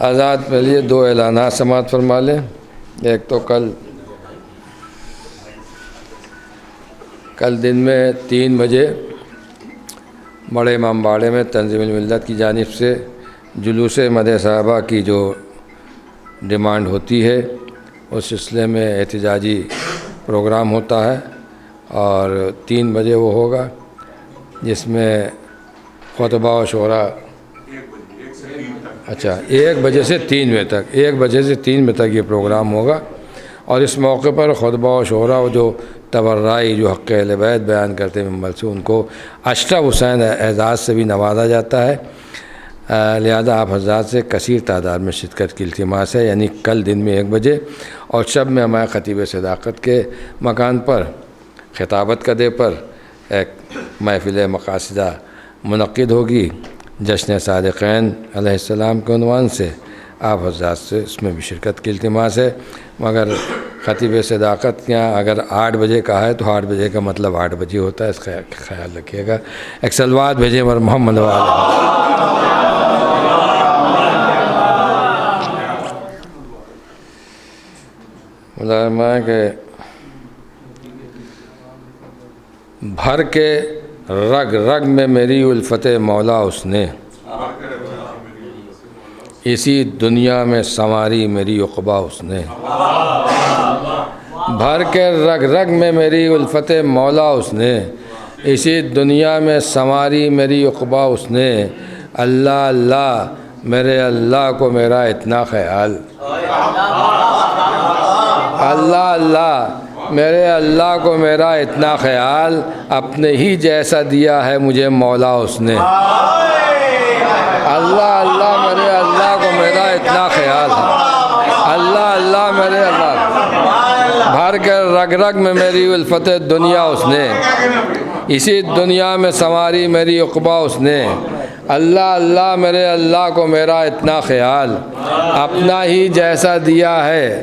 آزاد پہلے 2 اعلانات سماعت فرما لیں۔ ایک تو کل دن میں 3 بجے بڑے امام باڑے میں تنظیم الملت کی جانب سے جلوس مدح صحابہ کی جو ڈیمانڈ ہوتی ہے اس سلسلے میں احتجاجی پروگرام ہوتا ہے، اور 3 بجے وہ ہوگا، جس میں خطبہ و شورا، اچھا 1 بجے سے 3 بجے تک، 1 بجے سے 3 بجے تک یہ پروگرام ہوگا، اور اس موقع پر خطبہ و شورا جو تبرعی جو حق اہل بیت بیان کرتے ہیں ممبر سے، ان کو اشرف حسین اعزاز سے بھی نوازا جاتا ہے، لہذا آپ حضرات سے کثیر تعداد میں شرکت کی التماس ہے، یعنی کل دن میں 1 بجے، اور شب میں ہمارے خطیب صداقت کے مکان پر خطابت کدے پر ایک محفل مقاصدہ منعقد ہوگی جشن صادقین علیہ السلام کے عنوان سے، آپ حضرات سے اس میں بھی شرکت کی التماس ہے، مگر خطیب صداقت کے یہاں اگر 8 بجے کا ہے تو 8 بجے کا مطلب 8 بجے ہوتا ہے، اس کا خیال رکھیے گا۔ ایک صلوات بھیجیں اور محمد علامہ کہ بھر کے رگ رگ میں میری الفت مولا اس نے، اسی دنیا میں سنواری میری عقبہ اس نے، بھر کے رگ رگ میں میری الفت مولا اس نے، اسی دنیا میں سنواری میری عقبہ اس نے، اللہ اللہ میرے اللہ کو میرا اتنا خیال، اللہ اللہ میرے اللہ کو میرا اتنا خیال، اپنے ہی جیسا دیا ہے مجھے مولا اس نے، اللہ اللہ میرے اللہ کو میرا اتنا خیال ہے، اللہ اللہ میرے اللہ، بھر کے رگ رگ میں میری الفت دنیا اس نے، اسی دنیا میں سنواری میری عقبہ اس نے، اللہ اللہ میرے اللہ کو میرا اتنا خیال، اپنا ہی جیسا دیا ہے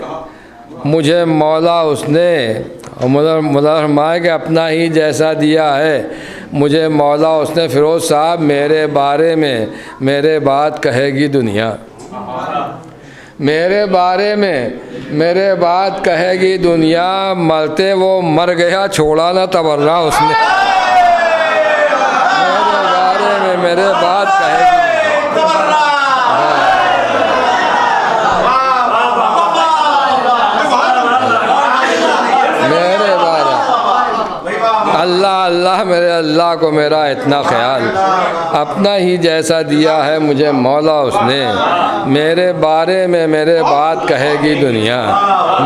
مجھے مولا اس نے، فرمائے کہ اپنا ہی جیسا دیا ہے مجھے مولا اس نے۔ فیروز صاحب میرے بارے میں میرے بات کہے گی دنیا، میرے بارے میں میرے بات کہے گی دنیا، مرتے وہ مر گیا چھوڑا نہ تبرہ اس نے، میرے بارے میں میرے بات کہے گی اللہ اللہ میرے اللہ کو میرا اتنا خیال، اپنا ہی جیسا دیا ہے مجھے مولا اس نے، میرے بارے میں میرے بات کہے گی دنیا،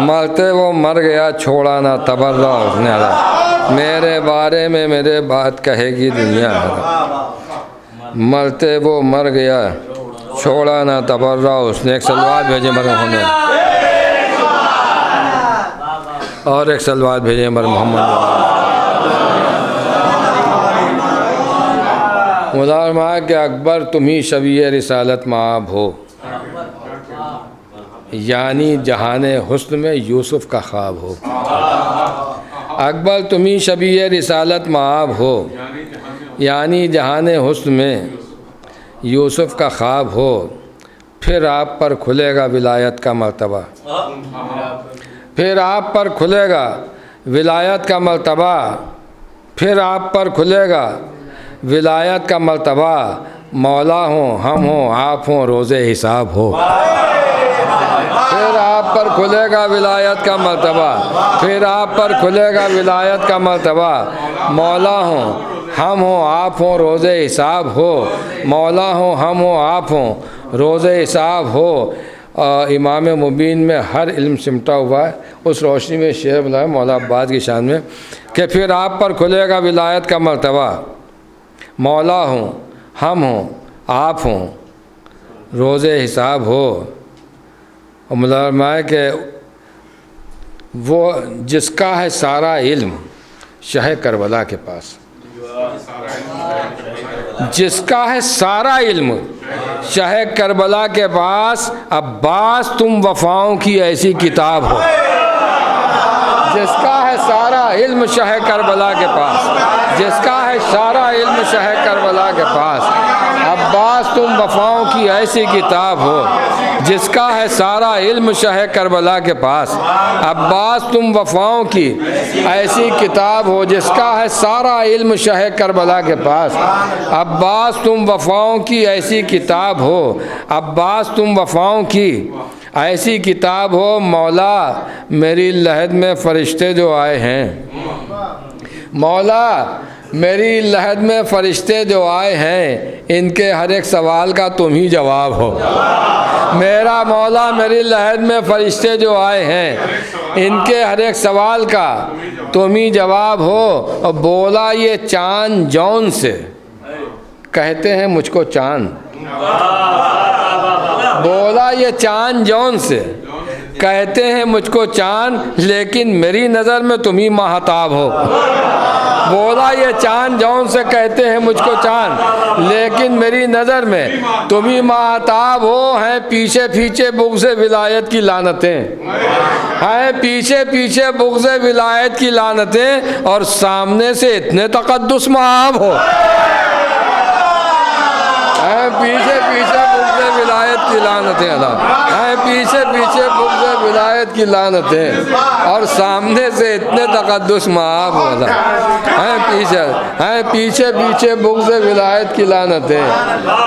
مرتے وہ مر گیا چھوڑا نہ تبرہ اس نے، میرے بارے میں میرے بات کہے گی دنیا، مرتے وہ مر گیا چھوڑا نہ تبرہ اس نے۔ ایک صلوات بھیجیں بر محمد، اور ایک صلوات بھیجیں بر محمد۔ مدارمہ کہ اکبر تمہیں شبیہ رسالت مآب ہو، یعنی جہان حسن میں یوسف کا خواب ہو، اکبر تمہیں شبیہ رسالت مآب ہو، یعنی جہان حسن میں یوسف کا خواب ہو، پھر آپ پر کھلے گا ولایت کا مرتبہ، پھر آپ پر کھلے گا ولایت کا مرتبہ، پھر آپ پر کھلے گا ولایت کا مرتبہ، مولا ہوں ہم ہوں آپ ہوں روز حساب ہو، پھر آپ پر کھلے گا ولایت کا مرتبہ، پھر آپ پر کھلے گا ولایت کا مرتبہ، مولا ہوں ہم ہوں آپ ہوں روز حساب ہو، مولا ہوں ہم ہوں آپ ہوں روز حساب ہو۔ امام مبین میں ہر علم سمٹا ہوا ہے، اس روشنی میں شعر بنایا مولا عباس کی شان میں کہ پھر آپ پر کھلے گا ولایت کا مرتبہ، مولا ہوں ہم ہوں آپ ہوں روز حساب ہو۔ اور ملازمہ ہے کہ وہ جس کا ہے سارا علم شہ کربلا کے پاس، جس کا ہے سارا علم شہ کربلا کے پاس، عباس تم وفاؤں کی ایسی کتاب ہو، جس کا ہے سارا علم شہ کربلا کے پاس، جس کا ہے سارا علم شہ کربلا کے پاس، عباس تم وفاؤں کی ایسی کتاب ہو، جس کا ہے سارا علم شہ کربلا کے پاس، عباس تم وفاؤں کی ایسی کتاب ہو، جس کا ہے سارا علم شہ کربلا کے پاس، عباس تم وفاؤں کی ایسی کتاب ہو، عباس تم وفاؤں کی ایسی کتاب ہو، مولا میری لحد میں فرشتے جو آئے ہیں، مولا میری لحد میں فرشتے جو آئے ہیں، ان کے ہر ایک سوال کا تم ہی جواب ہو، میرا مولا میری لحد میں فرشتے جو آئے ہیں، ان کے ہر ایک سوال کا تم ہی جواب ہو۔ اور بولا یہ چاند جون سے، کہتے ہیں مجھ کو چاند، بولا یہ چاند جون سے، کہتے ہیں مجھ کو چاند، لیکن میری نظر میں تم ہی ماہتاب ہو، بولا یہ چاند جون سے، کہتے ہیں مجھ کو چاند، لیکن میری نظر میں تم ہی ماہتاب ہو۔ ہیں پیچھے پیچھے بغض ولایت کی لعنتیں، ہیں پیچھے پیچھے بغض ولایت کی لعنتیں، اور سامنے سے اتنے تقدس مآب ہو، ہیں پیچھے پیچھے بغض ولایت کی لعنتیں، ہیں پیچھے پیچھے بغض ولایت کی لعنتیں، اور سامنے سے اتنے تقدس مآب ہو، ہیں پیچھے پیچھے بغض ولایت کی لعنتیں،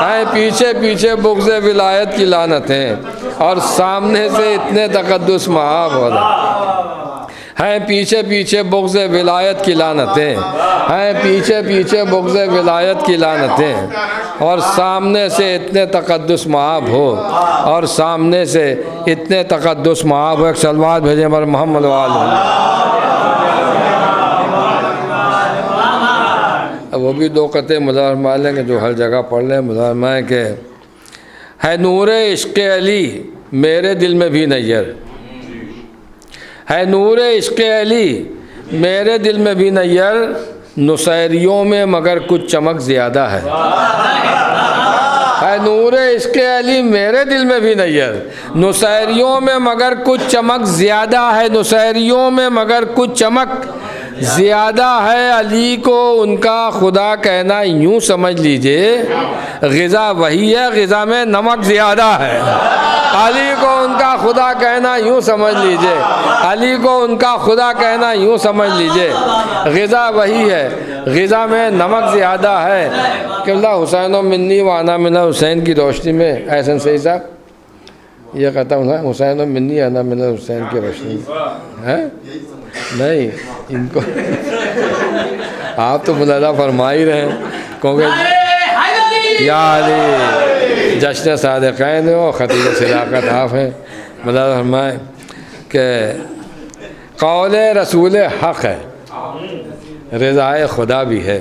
ہیں پیچھے پیچھے بغض ولایت کی لعنتیں، اور سامنے سے اتنے تقدس مآب ہو، ہیں پیچھے پیچھے بغض ولایت کی لعنتیں، ہیں پیچھے پیچھے بغض ولایت کی لعنتیں، اور سامنے سے اتنے تقدس مآب ہو، اور سامنے سے اتنے تقدس مآب ہو۔ ایک صلوات بھیجیں پر محمد وہ بھی دو قطعے ملازمہ لیں گے جو ہر جگہ پڑھ لیں۔ ملازمہ ہے کہ ہے نور عشق علی میرے دل میں بھی نیر، ہے نور عشق علی میرے دل میں بھی نیر، نصیریوں میں مگر کچھ چمک زیادہ ہے، ہے نور عشق علی میرے دل میں بھی نیر، نصیریوں میں مگر کچھ چمک زیادہ ہے، نصیریوں میں مگر کچھ چمک زیادہ ہے، علی کو ان کا خدا کہنا یوں سمجھ لیجئے، غذا وہی ہے غذا میں نمک زیادہ ہے، علی کو ان کا خدا کہنا یوں سمجھ لیجئے، علی کو ان کا خدا کہنا یوں سمجھ لیجئے، غذا وہی ہے غذا میں نمک زیادہ ہے۔ کہ اللہ حسین و منی و انا من حسین کی روشنی میں احسن سید صاحب یہ کہتا ہوں نا، حسین و منی انا من حسین کی روشنی میں، نہیں ان کو آپ تو ملاحظہ فرما ہی رہے ہیں کیونکہ یا علی جشن صادقین ہو، خطیب صداقت آپ ہیں. ملاحظہ فرمائیں کہ قول رسول حق ہے، رضائے خدا بھی ہے.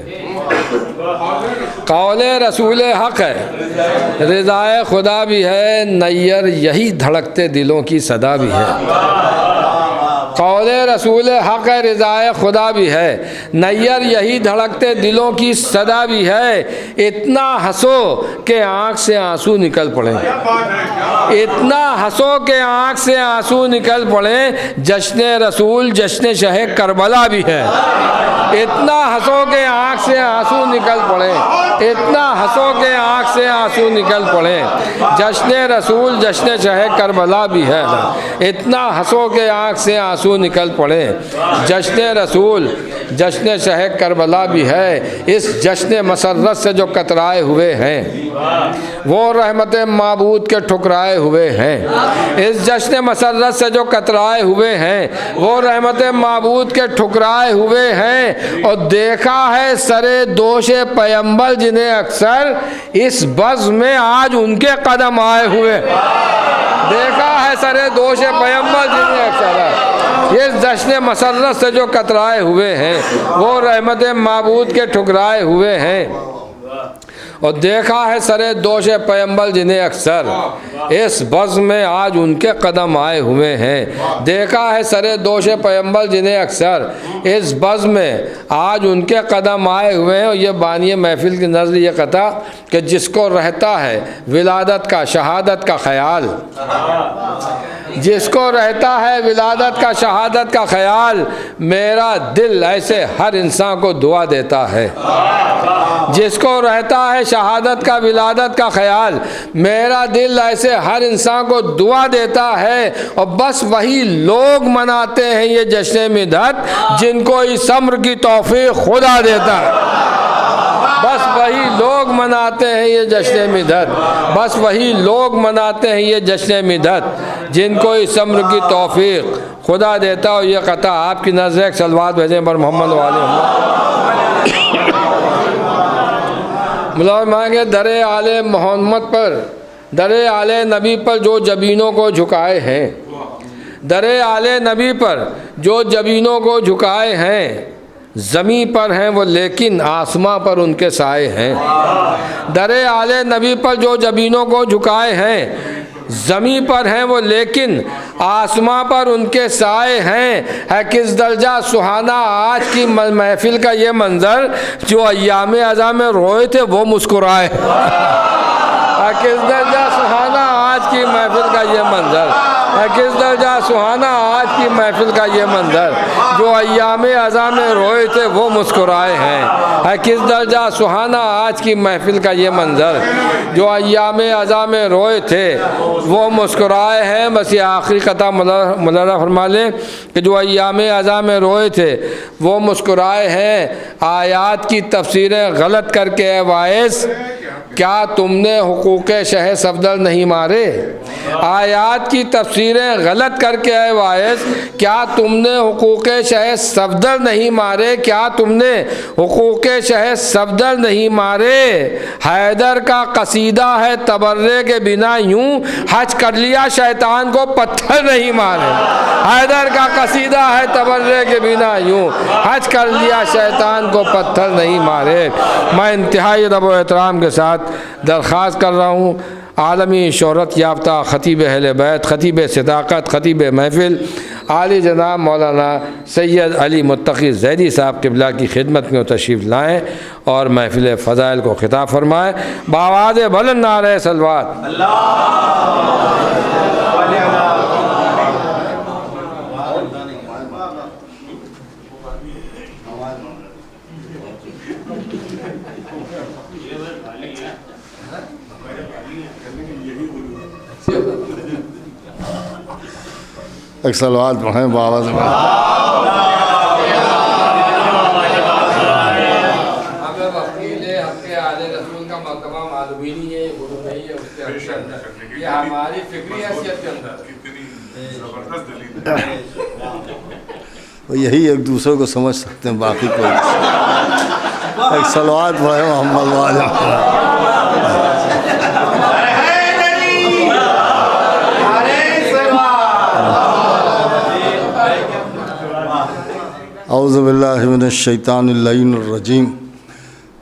قول رسول حق ہے، رضائے خدا بھی ہے، نیر یہی دھڑکتے دلوں کی صدا بھی ہے. قول رسول حق ہے، رضائے خدا بھی ہے، نیر یہی دھڑکتے دلوں کی صدا بھی ہے. اتنا ہنسو کہ آنکھ سے آنسو نکل پڑیں، اتنا ہنسو کہ آنکھ سے آنسو نکل پڑیں. جشن رسول جشن شہ کربلا بھی ہے. اتنا ہنسو کہ آنکھ سے آنسو نکل پڑیں، اتنا ہنسو کہ آنکھ سے آنسو نکل پڑیں. جشن رسول جشن شہ کربلا بھی ہے. اتنا ہنسو کہ آنکھ سے آنسو نکل پڑیں. جشن رسول جشن شہ کربلا بھی ہے. اس جشن مسرت سے جو کترائے ہوئے ہیں وہ رحمت معبود کے ٹھکرائے ہوئے ہیں. اس جشن مسرت سے جو کترائے ہوئے ہیں وہ رحمت معبود کے ٹھکرائے ہوئے ہیں. اور دیکھا ہے سرے دوش پیمبر جنہیں اکثر اس بزم میں آج ان کے قدم آئے ہوئے. دیکھا ہے سرے دوش پیمبر جنہیں اکثر یہ جشن مسرت سے جو کترائے ہوئے ہیں وہ رحمت معبود کے ٹھکرائے ہوئے ہیں. اور دیکھا ہے سرے دوش پیمبر جنہیں اکثر اس بزم میں آج ان کے قدم آئے ہوئے ہیں. دیکھا ہے سرے دوش پیمبر جنہیں اکثر اس بزم میں آج ان کے قدم آئے ہوئے ہیں. اور یہ بانی محفل کی نظر یہ قطع کہ جس کو رہتا ہے ولادت کا شہادت کا خیال، جس کو رہتا ہے ولادت کا شہادت کا خیال، میرا دل ایسے ہر انسان کو دعا دیتا ہے. جس کو رہتا ہے شہادت کا ولادت کا خیال، میرا دل ایسے ہر انسان کو دعا دیتا ہے. اور بس وہی لوگ مناتے ہیں یہ جشن مدحت جن کو اس امر کی توفیق خدا دیتا ہے. بس وہی لوگ مناتے ہیں یہ جشن مدحت، بس وہی لوگ مناتے ہیں یہ جشن مدحت جن کو اس امر کی توفیق خدا دیتا. اور یہ قطع آپ کی نظر ایک صلوات بھیجیں پر محمد والے ملاحظہ مانگے در آل محمد پر، در آل نبی پر جو جبینوں کو جھکائے ہیں، در آل نبی پر جو جبینوں کو جھکائے ہیں، زمین پر ہیں وہ لیکن آسماں پر ان کے سائے ہیں. در آل نبی پر جو جبینوں کو جھکائے ہیں، زمین پر ہیں وہ لیکن آسماں پر ان کے سائے ہیں. ہے کس درجہ سہانا آج کی محفل کا یہ منظر جو ایام ازاں میں روئے تھے وہ مسکرائے. ہے کس درجہ سہانا آج کی محفل کا یہ منظر، ہے کس درجہ سہانا آج کی محفل کا یہ منظر جو ایام ازاں میں روئے تھے وہ مسکرائے ہیں. ہے کس درجہ سہانا آج کی محفل کا یہ منظر جو ایام ازاں میں روئے تھے وہ مسکرائے ہیں. بس یہ آخری قطع مولانا فرما لیں کہ جو ایام ازاں میں روئے تھے وہ مسکرائے ہیں. آیات کی تفسیریں غلط کر کے اے واعظ کیا تم نے حقوق شہ صفدر نہیں مارے؟ آیات کی تفسیریں غلط کر کے اے واعظ کیا تم نے حقوق شہ صفدر نہیں مارے؟ کیا تم نے حقوق شہ صفدر نہیں مارے؟ حیدر کا قصیدہ ہے تبرے کے بنا یوں حج کر لیا شیطان کو پتھر نہیں مارے. حیدر کا قصیدہ ہے تبرے کے بنا یوں حج کر لیا شیطان کو پتھر نہیں مارے. میں انتہائی ادب و احترام کے ساتھ درخواست کر رہا ہوں عالمی شہرت یافتہ خطیب اہل بیت، خطیب صداقت، خطیب محفل عالی جناب مولانا سید علی متقی زیدی صاحب قبلہ کی خدمت میں تشریف لائیں اور محفل فضائل کو خطاب فرمائیں. بآواز بلند نعرہ صلوات. ایک صلوات پڑھیں بآواز میں. ہمیں وکیل ہے، ہم کے آل رسول کا مقدمہ معلوم ہی نہیں ہے، گرو نہیں ہے اس کے اندر. یہ ہماری فکری حیثیت کے اندر یہی ایک دوسرے کو سمجھ سکتے ہیں، باقی کوئی ایک صلوات پڑھیں محمد والے اعوذ باللہ من الشیطان اللعین الرجیم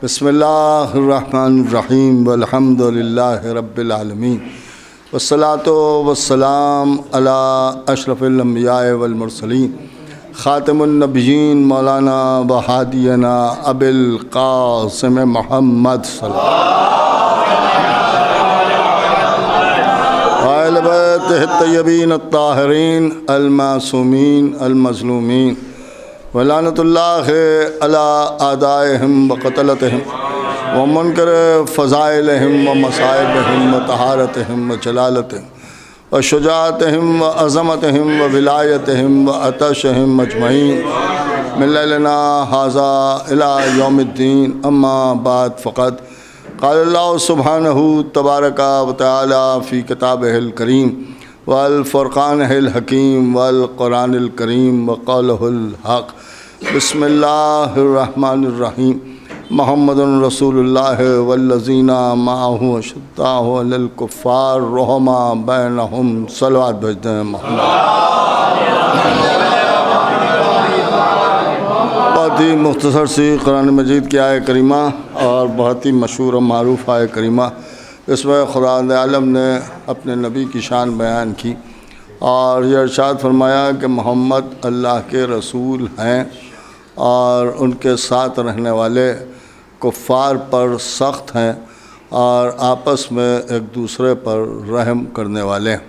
بسم اللہ الرحمن الرحیم والحمد للہ رب العالمین والصلاة والسلام علی اشرف الانبیاء والمرسلین خاتم النبیین مولانا وحادینا ابی القاسم محمد صلی اللہ اہل بیتہ الطیبین الطاہرین المعصومین المظلومین ولعنت اللہ علی اعدائہم وقتلتہم ومنکر فضائلہم ومصائبہم وطہارتہم وجلالتہم وشجاعتہم وعظمتہم وولایتہم وعطشہم اجمعین من لیلنا ھذا الی یوم الدین اما بعد فقط قال اللہ سبحانہ تبارک و تعالی فی کتابہ الکریم والفرقانہ الحکیم والقرآن الکریم وقولہ الحق بسم اللہ الرحمن الرحیم محمد رسول اللہ والذین معہ اشداء علی الکفار رحماء بینہم صلوات بھیج دیں محمد۔ بہت ہی مختصر سی قرآن مجید کی آیہ کریمہ اور بہت ہی مشہور و معروف آیہ کریمہ، اس میں خداوند عالم نے اپنے نبی کی شان بیان کی اور یہ ارشاد فرمایا کہ محمد اللہ کے رسول ہیں اور ان کے ساتھ رہنے والے کفار پر سخت ہیں اور آپس میں ایک دوسرے پر رحم کرنے والے ہیں۔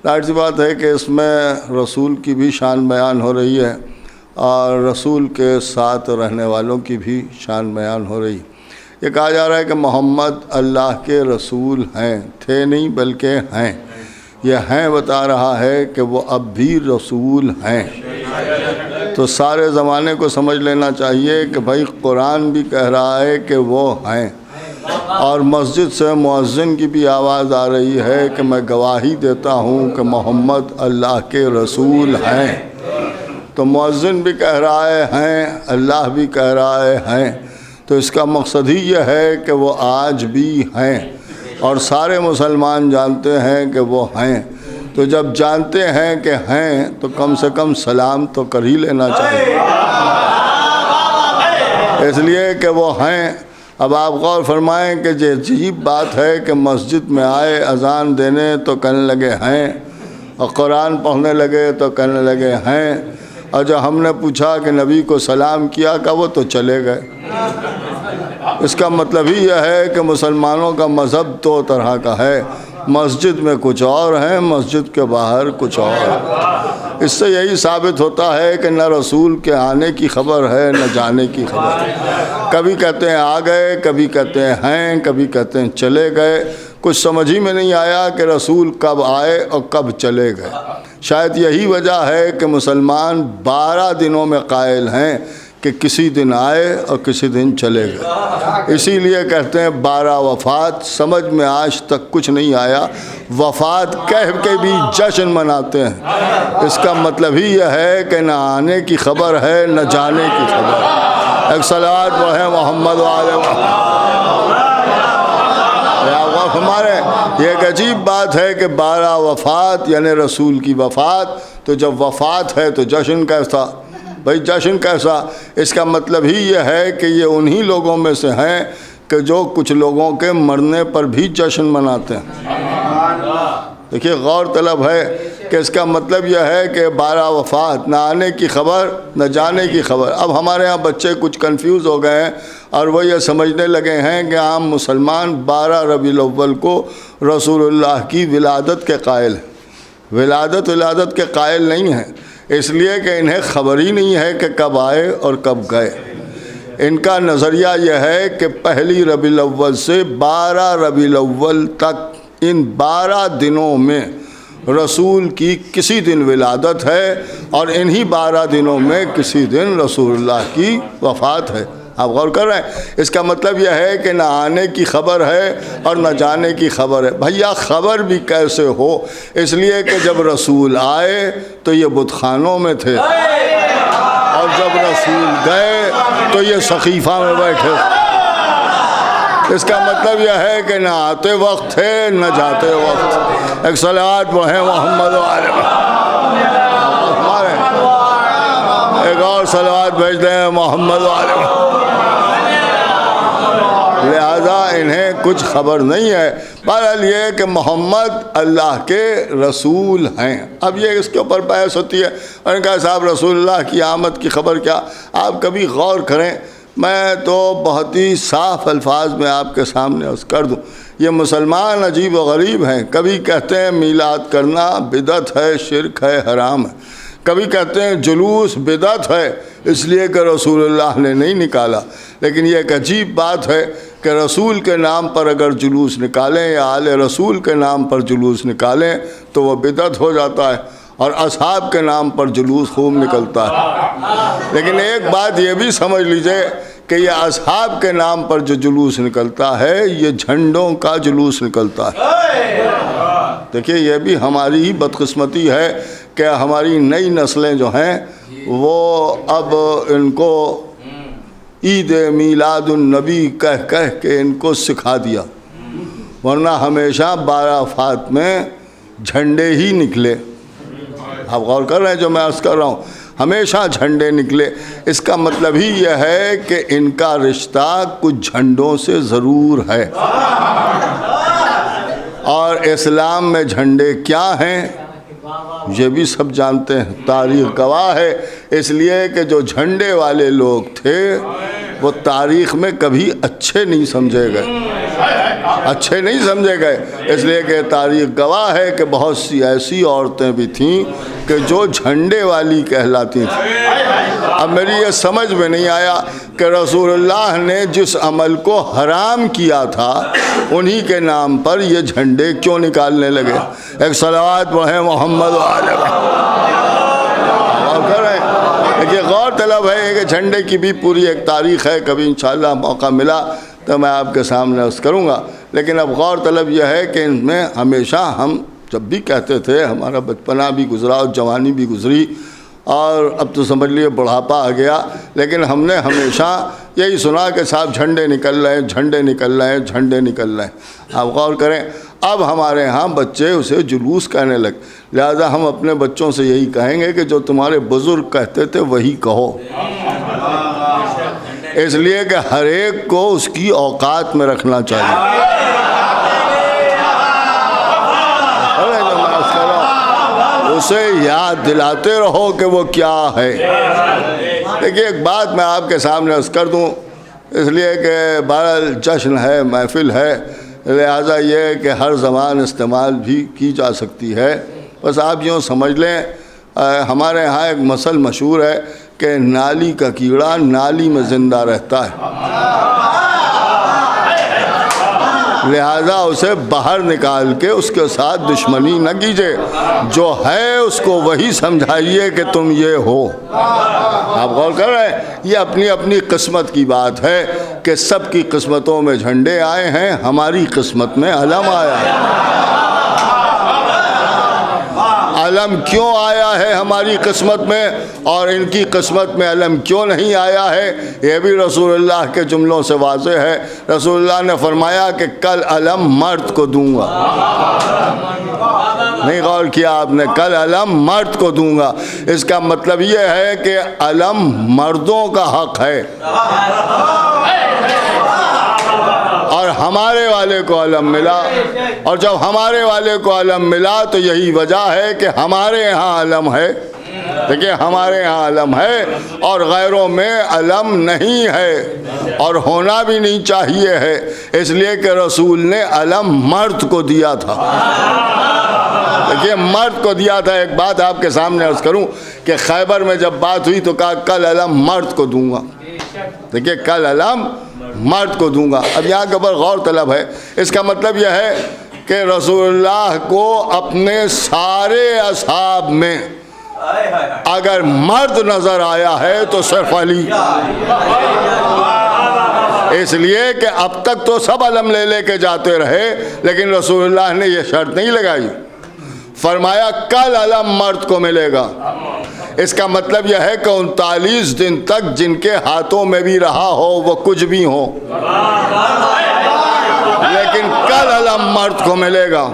ظاہر سی بات ہے کہ اس میں رسول کی بھی شان بیان ہو رہی ہے اور رسول کے ساتھ رہنے والوں کی بھی شان بیان ہو رہی ہے۔ یہ کہا جا رہا ہے کہ محمد اللہ کے رسول ہیں، تھے نہیں بلکہ ہیں۔ یہ ہیں بتا رہا ہے کہ وہ اب بھی رسول ہیں۔ تو سارے زمانے کو سمجھ لینا چاہیے کہ بھائی قرآن بھی کہہ رہا ہے کہ وہ ہیں، اور مسجد سے مؤذن کی بھی آواز آ رہی ہے کہ میں گواہی دیتا ہوں کہ محمد اللہ کے رسول ہیں۔ تو مؤذن بھی کہہ رہا ہے ہیں، اللہ بھی کہہ رہا ہے ہیں، تو اس کا مقصد ہی یہ ہے کہ وہ آج بھی ہیں اور سارے مسلمان جانتے ہیں کہ وہ ہیں۔ تو جب جانتے ہیں کہ ہیں تو کم سے کم سلام تو کر ہی لینا چاہیے، اس لیے کہ وہ ہیں۔ اب آپ غور فرمائیں کہ یہ عجیب بات ہے کہ مسجد میں آئے اذان دینے تو کہنے لگے ہیں، اور قرآن پڑھنے لگے تو کہنے لگے ہیں، اور جب ہم نے پوچھا کہ نبی کو سلام کیا کہ وہ تو چلے گئے۔ اس کا مطلب ہی یہ ہے کہ مسلمانوں کا مذہب دو طرح کا ہے، مسجد میں کچھ اور ہیں، مسجد کے باہر کچھ اور ہے۔ اس سے یہی ثابت ہوتا ہے کہ نہ رسول کے آنے کی خبر ہے نہ جانے کی خبر ہے۔ کبھی کہتے ہیں آ گئے، کبھی کہتے ہیں، کبھی کہتے ہیں چلے گئے۔ کچھ سمجھ ہی میں نہیں آیا کہ رسول کب آئے اور کب چلے گئے۔ شاید یہی وجہ ہے کہ مسلمان 12 دنوں میں قائل ہیں کہ کسی دن آئے اور کسی دن چلے گئے۔ اسی لیے کہتے ہیں 12 وفات، سمجھ میں آج تک کچھ نہیں آیا، وفات کہہ کے بھی جشن مناتے ہیں۔ اس کا مطلب ہی یہ ہے کہ نہ آنے کی خبر ہے نہ جانے کی خبر ہے۔ ایک صلوات پڑھیں محمد والے ہمارے۔ یہ ایک عجیب بات ہے کہ 12 وفات یعنی رسول کی وفات، تو جب وفات ہے تو جشن کیسا؟ بھائی جشن کیسا؟ اس کا مطلب ہی یہ ہے کہ یہ انہی لوگوں میں سے ہیں کہ جو کچھ لوگوں کے مرنے پر بھی جشن مناتے ہیں۔ دیکھیے غور طلب ہے کہ اس کا مطلب یہ ہے کہ 12 وفات، نہ آنے کی خبر نہ جانے کی خبر۔ اب ہمارے ہاں بچے کچھ کنفیوز ہو گئے ہیں اور وہ یہ سمجھنے لگے ہیں کہ عام مسلمان 12 ربیع الاول کو رسول اللہ کی ولادت کے قائل ہیں۔ ولادت کے قائل نہیں ہیں، اس لیے کہ انہیں خبر ہی نہیں ہے کہ کب آئے اور کب گئے۔ ان کا نظریہ یہ ہے کہ پہلی ربیع الاول سے 12 ربیع الاول تک ان 12 دنوں میں رسول کی کسی دن ولادت ہے اور انہی 12 دنوں میں کسی دن رسول اللہ کی وفات ہے۔ آپ غور کر رہے ہیں؟ اس کا مطلب یہ ہے کہ نہ آنے کی خبر ہے اور نہ جانے کی خبر ہے۔ بھیا خبر بھی کیسے ہو؟ اس لیے کہ جب رسول آئے تو یہ بت خانوں میں تھے اور جب رسول گئے تو یہ سقیفہ میں بیٹھے. اس کا مطلب یہ ہے کہ نہ آتے وقت تھے نہ جاتے وقت. ایک صلوات پڑھیں محمد علیہ. ایک اور صلوات بھیج دیں محمد علیہ. لہذا انہیں کچھ خبر نہیں ہے. بہرحال یہ کہ محمد اللہ کے رسول ہیں. اب یہ اس کے اوپر بحث ہوتی ہے. اور ان کا صاحب رسول اللہ کی آمد کی خبر کیا؟ آپ کبھی غور کریں. میں تو بہت ہی صاف الفاظ میں آپ کے سامنے عرض کر دوں. یہ مسلمان عجیب و غریب ہیں. کبھی کہتے ہیں میلاد کرنا بدعت ہے، شرک ہے، حرام ہے. کبھی کہتے ہیں جلوس بدعت ہے اس لیے کہ رسول اللہ نے نہیں نکالا. لیکن یہ ایک عجیب بات ہے کہ رسول کے نام پر اگر جلوس نکالیں یا آل رسول کے نام پر جلوس نکالیں تو وہ بدعت ہو جاتا ہے، اور اصحاب کے نام پر جلوس خوب نکلتا ہے. لیکن ایک بات یہ بھی سمجھ لیجئے کہ یہ اصحاب کے نام پر جو جلوس نکلتا ہے یہ جھنڈوں کا جلوس نکلتا ہے. دیکھیے یہ بھی ہماری ہی بدقسمتی ہے کہ ہماری نئی نسلیں جو ہیں وہ اب ان کو عید میلاد النبی کہہ کے ان کو سکھا دیا. ورنہ ہمیشہ عرفات میں جھنڈے ہی نکلے. آپ غور کر رہے ہیں جو میں عرض کر رہا ہوں، ہمیشہ جھنڈے نکلے. اس کا مطلب ہی یہ ہے کہ ان کا رشتہ کچھ جھنڈوں سے ضرور ہے. اور اسلام میں جھنڈے کیا ہیں یہ بھی سب جانتے ہیں. تاریخ گواہ ہے. اس لیے کہ جو جھنڈے والے لوگ تھے وہ تاریخ میں کبھی اچھے نہیں سمجھے گئے. اس لیے کہ تاریخ گواہ ہے کہ بہت سی ایسی عورتیں بھی تھیں کہ جو جھنڈے والی کہلاتی تھیں. اب میری یہ سمجھ میں نہیں آیا کہ رسول اللہ نے جس عمل کو حرام کیا تھا انہی کے نام پر یہ جھنڈے کیوں نکالنے لگے. ایک صلوات پڑھیں محمد علیہ. یہ غور طلب ہے کہ جھنڈے کی بھی پوری ایک تاریخ ہے. کبھی انشاءاللہ موقع ملا تو میں آپ کے سامنے عرض کروں گا. لیکن اب غور طلب یہ ہے کہ ان میں ہمیشہ ہم جب بھی کہتے تھے، ہمارا بچپنا بھی گزرا اور جوانی بھی گزری اور اب تو سمجھ لیے بڑھاپا آ گیا، لیکن ہم نے ہمیشہ یہی سنا کہ صاحب جھنڈے نکل رہے ہیں، جھنڈے نکل رہے ہیں، جھنڈے نکل رہے ہیں. آپ غور کریں اب ہمارے ہاں بچے اسے جلوس کہنے لگ. لہذا ہم اپنے بچوں سے یہی کہیں گے کہ جو تمہارے بزرگ کہتے تھے وہی کہو. اس لیے کہ ہر ایک کو اس کی اوقات میں رکھنا چاہیے. اسے یاد دلاتے رہو کہ وہ کیا ہے. دیکھیے ایک بات میں آپ کے سامنے عرض کر دوں، اس لیے کہ بہرحال جشن ہے، محفل ہے، لہذا یہ کہ ہر زبان استعمال بھی کی جا سکتی ہے. بس آپ یوں سمجھ لیں ہمارے ہاں ایک مثل مشہور ہے کہ نالی کا کیڑا نالی میں زندہ رہتا ہے، لہذا اسے باہر نکال کے اس کے ساتھ دشمنی نہ کیجیے. جو ہے اس کو وہی سمجھائیے کہ تم یہ ہو. آپ غور کر رہے ہیں یہ اپنی اپنی قسمت کی بات ہے کہ سب کی قسمتوں میں جھنڈے آئے ہیں، ہماری قسمت میں علم آیا ہے. علم کیوں آیا ہے ہماری قسمت میں اور ان کی قسمت میں علم کیوں نہیں آیا ہے یہ بھی رسول اللہ کے جملوں سے واضح ہے. رسول اللہ نے فرمایا کہ کل علم مرد کو دوں گا. نہیں غور کیا آپ نے؟ کل علم مرد کو دوں گا. اس کا مطلب یہ ہے کہ علم مردوں کا حق ہے اور ہمارے والے کو علم ملا. اور جب ہمارے والے کو علم ملا تو یہی وجہ ہے کہ ہمارے یہاں علم ہے. دیکھیں ہمارے یہاں علم ہے اور غیروں میں علم نہیں ہے اور ہونا بھی نہیں چاہیے ہے، اس لیے کہ رسول نے علم مرد کو دیا تھا. دیکھیے مرد کو دیا تھا. ایک بات آپ کے سامنے عرض کروں کہ خیبر میں جب بات ہوئی تو کہا کل علم مرد کو دوں گا. دیکھیے کل علم مرد کو دوں گا. اب یہاں کے اوپر غور طلب ہے. اس کا مطلب یہ ہے کہ رسول اللہ کو اپنے سارے اصحاب میں اگر مرد نظر آیا ہے تو صرف علی. اس لیے کہ اب تک تو سب علم لے لے کے جاتے رہے لیکن رسول اللہ نے یہ شرط نہیں لگائی. فرمایا کل علم مرد کو ملے گا. اس کا مطلب یہ ہے کہ 39 دن تک جن کے ہاتھوں میں بھی رہا ہو وہ کچھ بھی ہو، لیکن کل علم مرد کو ملے گا۔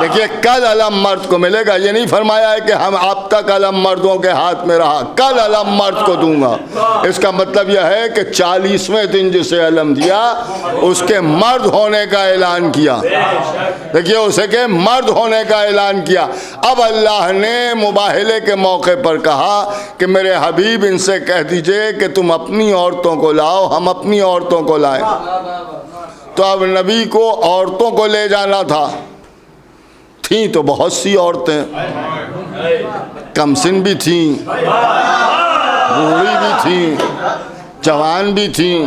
دیکھیے کل علم مرد کو ملے گا، یہ نہیں فرمایا ہے کہ ہم اب تک علم مردوں کے ہاتھ میں رہا، کل علم مرد کو دوں گا۔ اس کا مطلب یہ ہے کہ 40ویں دن جسے علم دیا اس کے مرد ہونے کا اعلان کیا۔ دیکھیے اسے کہ مرد ہونے کا اعلان کیا۔ اب اللہ نے مباہلے کے موقع پر کہا کہ میرے حبیب ان سے کہہ دیجئے کہ تم اپنی عورتوں کو لاؤ، ہم اپنی عورتوں کو لائیں۔ تو اب نبی کو عورتوں کو لے جانا تھا، تھیں تو بہت سی عورتیں، کمسن بھی تھیں، بوڑھی بھی تھیں، جوان بھی تھیں،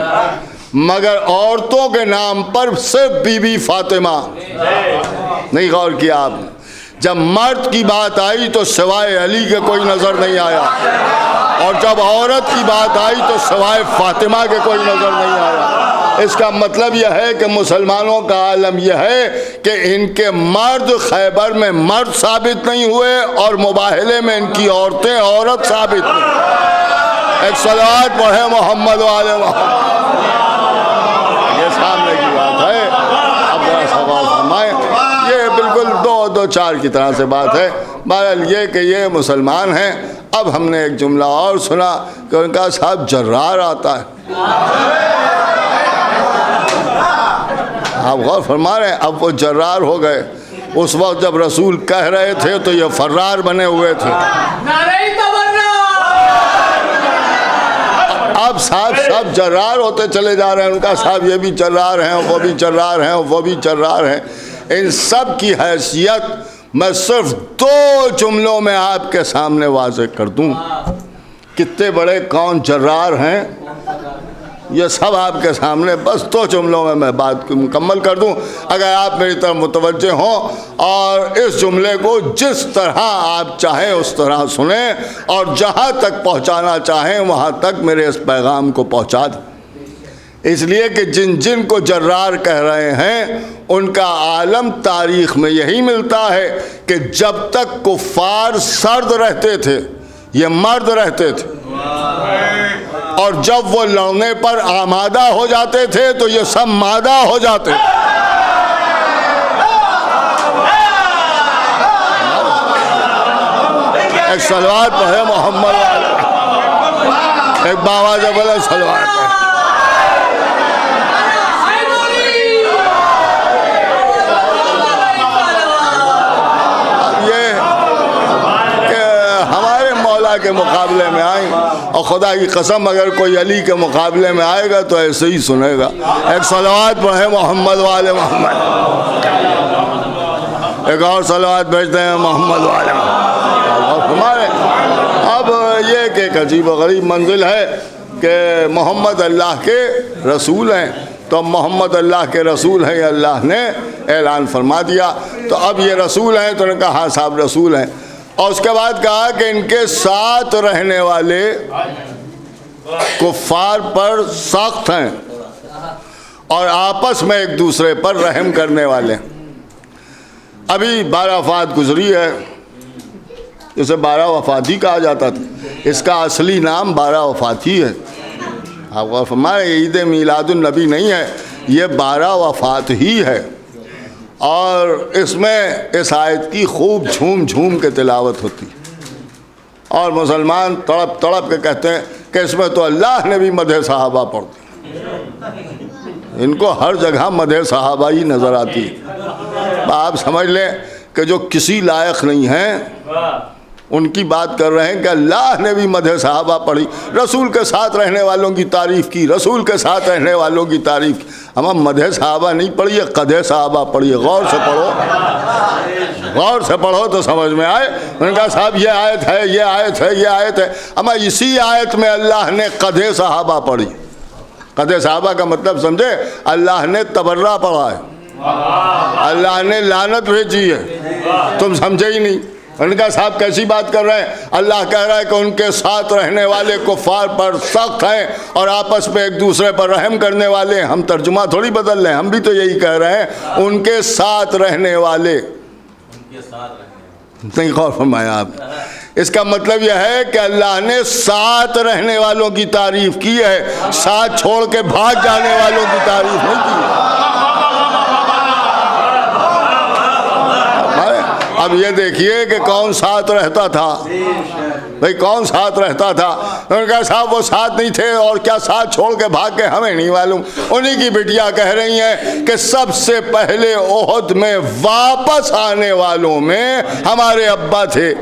مگر عورتوں کے نام پر صرف بی بی فاطمہ۔ نہیں غور کیا آپ نے؟ جب مرد کی بات آئی تو سوائے علی کے کوئی نظر نہیں آیا، اور جب عورت کی بات آئی تو سوائے فاطمہ کے کوئی نظر نہیں آیا۔ اس کا مطلب یہ ہے کہ مسلمانوں کا عالم یہ ہے کہ ان کے مرد خیبر میں مرد ثابت نہیں ہوئے اور مباہلے میں ان کی عورتیں عورت ثابت نہیں۔ ایک صلوات پڑھے محمد والے محمد۔ یہ سامنے کی بات ہے، اب ذرا سوال فرمائیں۔ یہ بالکل دو چار کی طرح سے بات ہے۔ بہرحال یہ کہ یہ مسلمان ہیں۔ اب ہم نے ایک جملہ اور سنا کہ ان کا صاحب جرار آتا ہے۔ آپ غور فرما رہے ہیں، اب وہ جرار ہو گئے۔ اس وقت جب رسول کہہ رہے تھے تو یہ فرار بنے ہوئے تھے۔ اب صاحب جرار ہوتے چلے جا رہے ہیں۔ ان کا صاحب یہ بھی جرار ہیں، وہ بھی جرار ہیں، وہ بھی جرار ہیں۔ ان سب کی حیثیت میں صرف 2 جملوں میں آپ کے سامنے واضح کر دوں۔ کتنے بڑے کون جرار ہیں یہ سب آپ کے سامنے بس 2 جملوں میں بات کو مکمل کر دوں۔ اگر آپ میری طرف متوجہ ہوں اور اس جملے کو جس طرح آپ چاہیں اس طرح سنیں اور جہاں تک پہنچانا چاہیں وہاں تک میرے اس پیغام کو پہنچا دیں۔ اس لیے کہ جن کو جرار کہہ رہے ہیں ان کا عالم تاریخ میں یہی ملتا ہے کہ جب تک کفار سرد رہتے تھے یہ مرد رہتے تھے، اور جب وہ لڑنے پر آمادہ ہو جاتے تھے تو یہ سب مادہ ہو جاتے۔ ایک صلوات پڑھے محمد والے، ایک باواز بلند صلوات پڑھے۔ کے مقابلے میں آئیں، اور خدا کی قسم اگر کوئی علی کے مقابلے میں آئے گا تو ایسے ہی سنے گا۔ ایک صلوات پڑھے محمد والے محمد، ایک اور صلوات بھیجتے ہیں محمد والے ہمارے۔ اب یہ کہ ایک عجیب و غریب منزل ہے کہ محمد اللہ کے رسول ہیں، تو محمد اللہ کے رسول ہیں، اللہ نے اعلان فرما دیا۔ تو اب یہ رسول ہیں تو انہوں نے کہا ہاں صاحب رسول ہیں، اور اس کے بعد کہا کہ ان کے ساتھ رہنے والے کفار پر سخت ہیں اور آپس میں ایک دوسرے پر رحم کرنے والے ہیں۔ ابھی 12 وفات گزری ہے، اسے 12 وفات ہی کہا جاتا تھا، اس کا اصلی نام 12 وفات ہی ہے۔ آپ غور فرمائیں، عید میلاد النبی نہیں ہے، یہ 12 وفات ہی ہے، اور اس میں اس آیت کی خوب جھوم کے تلاوت ہوتی، اور مسلمان تڑپ کے کہتے ہیں کہ اس میں تو اللہ نے بھی مدح صحابہ پڑھ دی۔ ان کو ہر جگہ مدح صحابہ ہی نظر آتی ہے۔ آپ سمجھ لیں کہ جو کسی لائق نہیں ہیں ان کی بات کر رہے ہیں کہ اللہ نے بھی مدح صحابہ پڑھی، رسول کے ساتھ رہنے والوں کی تعریف کی، رسول کے ساتھ رہنے والوں کی تعریف کی۔ ہم مدح صحابہ نہیں پڑھیے، قدح صحابہ پڑھیے، غور سے پڑھو، غور سے پڑھو تو سمجھ میں آئے۔ انہوں نے کہا صاحب یہ آیت ہے، یہ آیت ہے، یہ آیت ہے، اما اسی آیت میں اللہ نے قدح صحابہ پڑھی۔ قدح صحابہ کا مطلب سمجھے، اللہ نے تبرہ پڑھا ہے، اللہ نے لعنت بھیجی ہے، تم سمجھے ہی نہیں۔ ان کا صاحب کیسی بات کر رہے ہیں؟ اللہ کہہ رہا ہے کہ ان کے ساتھ رہنے والے کفار پر سخت ہیں اور آپس میں ایک دوسرے پر رحم کرنے والے ہیں۔ ہم ترجمہ تھوڑی بدل رہے ہیں، ہم بھی تو یہی کہہ رہے ہیں، ان کے ساتھ رہنے والے، نہیں غور فرمایا آپ؟ اس کا مطلب یہ ہے کہ اللہ نے ساتھ رہنے والوں کی تعریف کی ہے، ساتھ چھوڑ کے بھاگ جانے والوں کی تعریف نہیں کی ہے۔ اب یہ دیکھیے کہ کون ساتھ رہتا تھا، بھئی کون ساتھ رہتا تھا؟ انہوں نے کہا صاحب وہ ساتھ نہیں تھے، اور کیا ساتھ چھوڑ کے بھاگ کے ہمیں نہیں معلوم۔ انہی کی بٹیا کہہ رہی ہیں کہ سب سے پہلے احد میں واپس آنے والوں میں ہمارے ابا تھے۔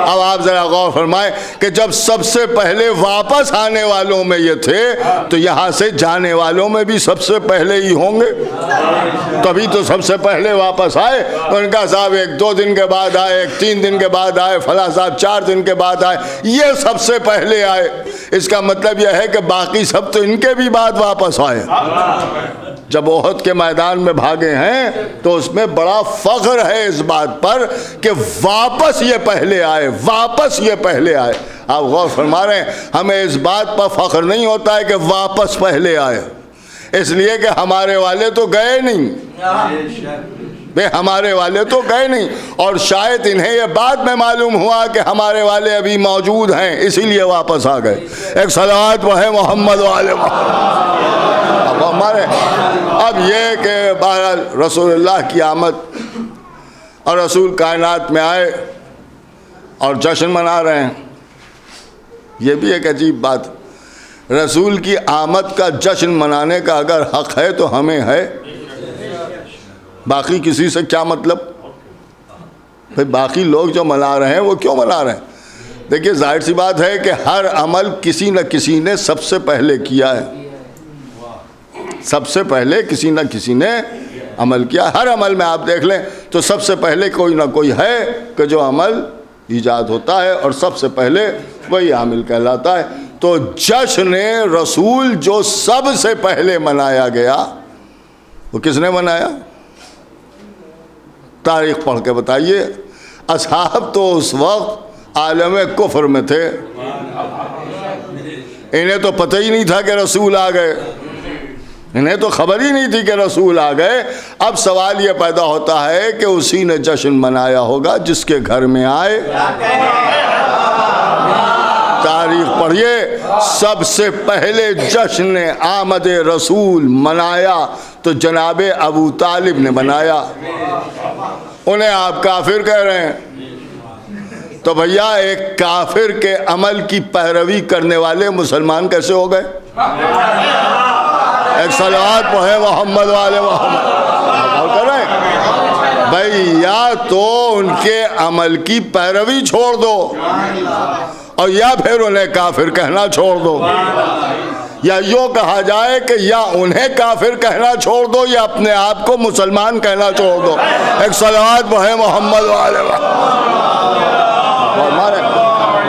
اب آپ ذرا غور فرمائیں کہ جب سب سے پہلے واپس آنے والوں میں یہ تھے تو یہاں سے جانے والوں میں بھی سب سے پہلے ہی ہوں گے، تبھی تو سب سے پہلے واپس آئے۔ ان کا صاحب 1-2 دن کے بعد آئے، 3 دن کے بعد آئے، فلاں صاحب 4 دن کے بعد آئے، یہ سب سے پہلے آئے۔ اس کا مطلب یہ ہے کہ باقی سب تو ان کے بھی بعد واپس آئے۔ جب احد کے میدان میں بھاگے ہیں تو اس میں بڑا فخر ہے اس بات پر کہ واپس یہ پہلے آئے، واپس یہ پہلے آئے۔ آپ غور فرما رہے ہیں، ہمیں اس بات پر فخر نہیں ہوتا ہے کہ واپس پہلے آئے، اس لیے کہ ہمارے والے تو گئے نہیں، بے ہمارے والے تو گئے نہیں، اور شاید انہیں یہ بات میں معلوم ہوا کہ ہمارے والے ابھی موجود ہیں، اسی لیے واپس آ گئے۔ ایک صلوات پڑھے محمد والے محمد۔ اب یہ کہ بہرحال رسول اللہ کی آمد اور رسول کائنات میں آئے اور جشن منا رہے ہیں، یہ بھی ایک عجیب بات۔ رسول کی آمد کا جشن منانے کا اگر حق ہے تو ہمیں ہے، باقی کسی سے کیا مطلب؟ بھئی باقی لوگ جو منا رہے ہیں وہ کیوں منا رہے ہیں؟ دیکھیے ظاہر سی بات ہے کہ ہر عمل کسی نہ کسی نے سب سے پہلے کیا ہے، سب سے پہلے کسی نہ کسی نے عمل کیا۔ ہر عمل میں آپ دیکھ لیں تو سب سے پہلے کوئی نہ کوئی ہے کہ جو عمل ایجاد ہوتا ہے، اور سب سے پہلے وہی عامل کہلاتا ہے۔ تو جشن رسول جو سب سے پہلے منایا گیا وہ کس نے منایا؟ تاریخ پڑھ کے بتائیے۔ اصحاب تو اس وقت عالم کفر میں تھے، انہیں تو پتہ ہی نہیں تھا کہ رسول آ گئے، انہیں تو خبر ہی نہیں تھی کہ رسول آ گئے۔ اب سوال یہ پیدا ہوتا ہے کہ اسی نے جشن منایا ہوگا جس کے گھر میں آئے۔ تاریخ پڑھیے، سب سے پہلے جشن آمد رسول منایا تو جناب ابو طالب نے منایا۔ انہیں آپ کافر کہہ رہے ہیں، تو بھیا ایک کافر کے عمل کی پیروی کرنے والے مسلمان کیسے ہو گئے؟ ایک صلوات پڑھے محمد والے محمد کر رہے ہیں بھائی، یا تو ان کے عمل کی پیروی چھوڑ دو اور یا پھر انہیں کافر کہنا چھوڑ دو، یا یوں کہا جائے کہ یا انہیں کافر کہنا چھوڑ دو یا اپنے آپ کو مسلمان کہنا چھوڑ دو۔ ایک صلوات پڑھے محمد والے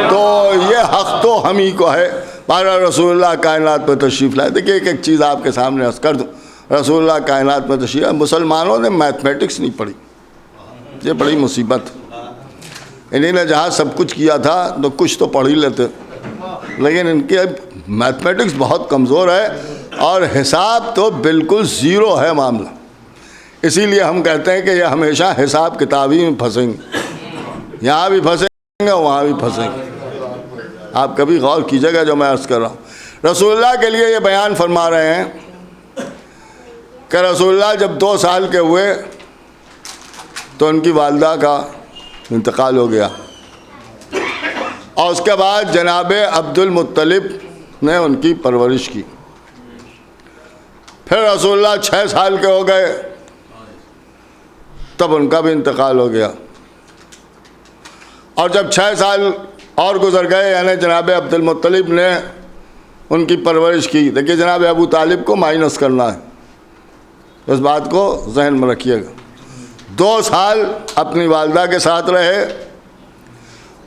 تو یہ حق تو ہم ہی کو ہے۔ بارہ رسول اللہ کائنات میں تشریف لائے۔ دیکھیے ایک چیز آپ کے سامنے عرض کر دوں، رسول اللہ کائنات میں تشریف لائے، مسلمانوں نے میتھمیٹکس نہیں پڑھی، یہ بڑی مصیبت۔ انہیں نے جہاں سب کچھ کیا تھا تو کچھ تو پڑھ ہی لیتے، لیکن ان کی میتھمیٹکس بہت کمزور ہے اور حساب تو بالکل زیرو ہے معاملہ۔ اسی لیے ہم کہتے ہیں کہ یہ ہمیشہ حساب کتابی میں پھنسیں گے، یہاں بھی پھنسیں گے وہاں بھی پھنسیں گے۔ آپ کبھی غور کیجئے گا جو میں عرض کر رہا ہوں۔ رسول اللہ کے لیے یہ بیان فرما رہے ہیں کہ رسول اللہ جب 2 سال کے ہوئے تو ان کی والدہ کا انتقال ہو گیا، اور اس کے بعد جناب عبد المطلب نے ان کی پرورش کی۔ پھر رسول اللہ 6 سال کے ہو گئے تب ان کا بھی انتقال ہو گیا، اور جب 6 سال اور گزر گئے یعنی جناب عبد المطلب نے ان کی پرورش کی۔ دیکھیے جناب ابو طالب کو مائنس کرنا ہے، اس بات کو ذہن میں رکھیے گا۔ 2 سال اپنی والدہ کے ساتھ رہے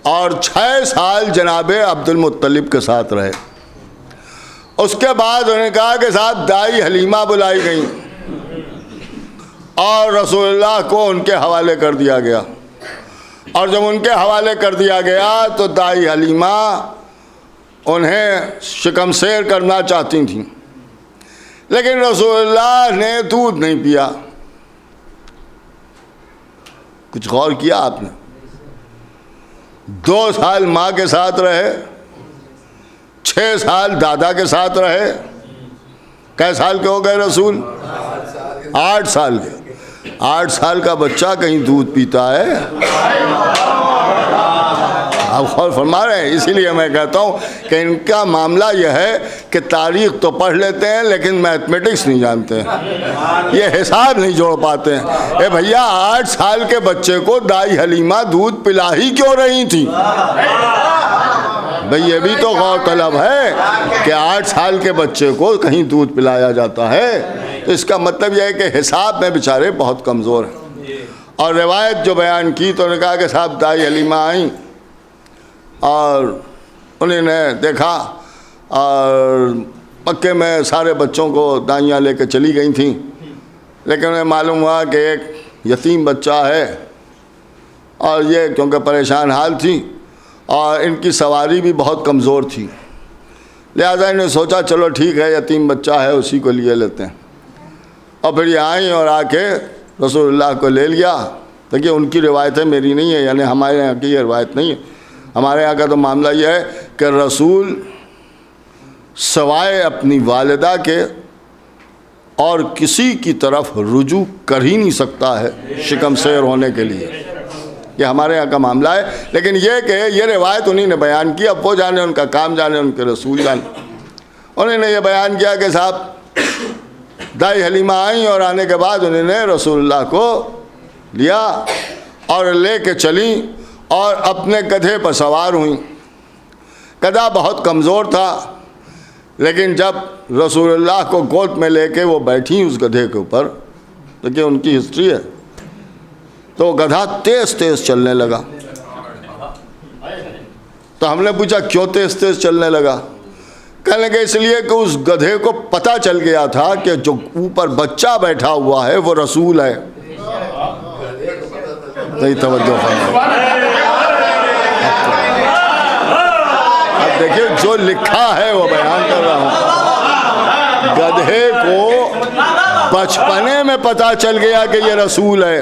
اور 6 سال جناب عبد المطلب کے ساتھ رہے۔ اس کے بعد انہوں نے کہا کہ صاحب دائی حلیمہ بلائی گئیں اور رسول اللہ کو ان کے حوالے کر دیا گیا، اور جب ان کے حوالے کر دیا گیا تو دائی حلیمہ انہیں شکم سیر کرنا چاہتی تھیں، لیکن رسول اللہ نے دودھ نہیں پیا۔ کچھ غور کیا آپ نے؟ 2 سال ماں کے ساتھ رہے، 6 سال دادا کے ساتھ رہے، کئے سال کے ہو گئے رسول؟ 8 سال کے۔ 8 سال کا بچہ کہیں دودھ پیتا ہے؟ آپ غور فرما رہے ہیں؟ اسی لیے میں کہتا ہوں کہ ان کا معاملہ یہ ہے کہ تاریخ تو پڑھ لیتے ہیں لیکن میتھمیٹکس نہیں جانتے ہیں، یہ حساب نہیں جوڑ پاتے ہیں۔ اے بھیا 8 سال کے بچے کو دائی حلیمہ دودھ پلا ہی کیوں رہی تھی؟ بھئی یہ بھی تو غور طلب ہے کہ 8 سال کے بچے کو کہیں دودھ پلایا جاتا ہے، تو اس کا مطلب یہ ہے کہ حساب میں بیچارے بہت کمزور ہیں۔ اور روایت جو بیان کی تو انہوں نے کہا کہ صاحب دائی حلیمہ آئیں اور انہوں نے دیکھا اور مکے میں سارے بچوں کو دائیاں لے کے چلی گئی تھیں، لیکن انہیں معلوم ہوا کہ ایک یتیم بچہ ہے اور یہ کیونکہ پریشان حال تھی اور ان کی سواری بھی بہت کمزور تھی، لہذا انہوں نے سوچا چلو ٹھیک ہے یتیم بچہ ہے اسی کو لیے لیتے ہیں۔ اور پھر یہ آئیں اور آ کے رسول اللہ کو لے لیا۔ دیکھیے ان کی روایتیں میری نہیں ہے، یعنی ہمارے یہاں کی یہ روایت نہیں ہے۔ ہمارے یہاں کا تو معاملہ یہ ہے کہ رسول سوائے اپنی والدہ کے اور کسی کی طرف رجوع کر ہی نہیں سکتا ہے شکم سیر ہونے کے لیے، یہ ہمارے یہاں کا معاملہ ہے۔ لیکن یہ کہ یہ روایت انہی نے بیان کی، اب وہ جانے ان کا کام جانے ان کے رسول جانے۔ انہوں نے یہ بیان کیا کہ صاحب دائی حلیمہ آئیں اور آنے کے بعد انہوں نے رسول اللہ کو لیا اور لے کے چلیں اور اپنے گدھے پر سوار ہوئیں۔ گدھا بہت کمزور تھا، لیکن جب رسول اللہ کو گود میں لے کے وہ بیٹھیں اس گدھے کے اوپر، دیکھیے ان کی ہسٹری ہے، تو گدھا تیز تیز چلنے لگا۔ تو ہم نے پوچھا کیوں تیز تیز چلنے لگا؟ کہنے لگے اس لیے کہ اس گدھے کو پتہ چل گیا تھا کہ جو اوپر بچہ بیٹھا ہوا ہے وہ رسول ہے۔ نہیں توجہ فرمائیں۔ اب دیکھیے جو لکھا ہے وہ بیان کر رہا ہوں۔ گدھے کو بچپنے میں پتہ چل گیا کہ یہ رسول ہے،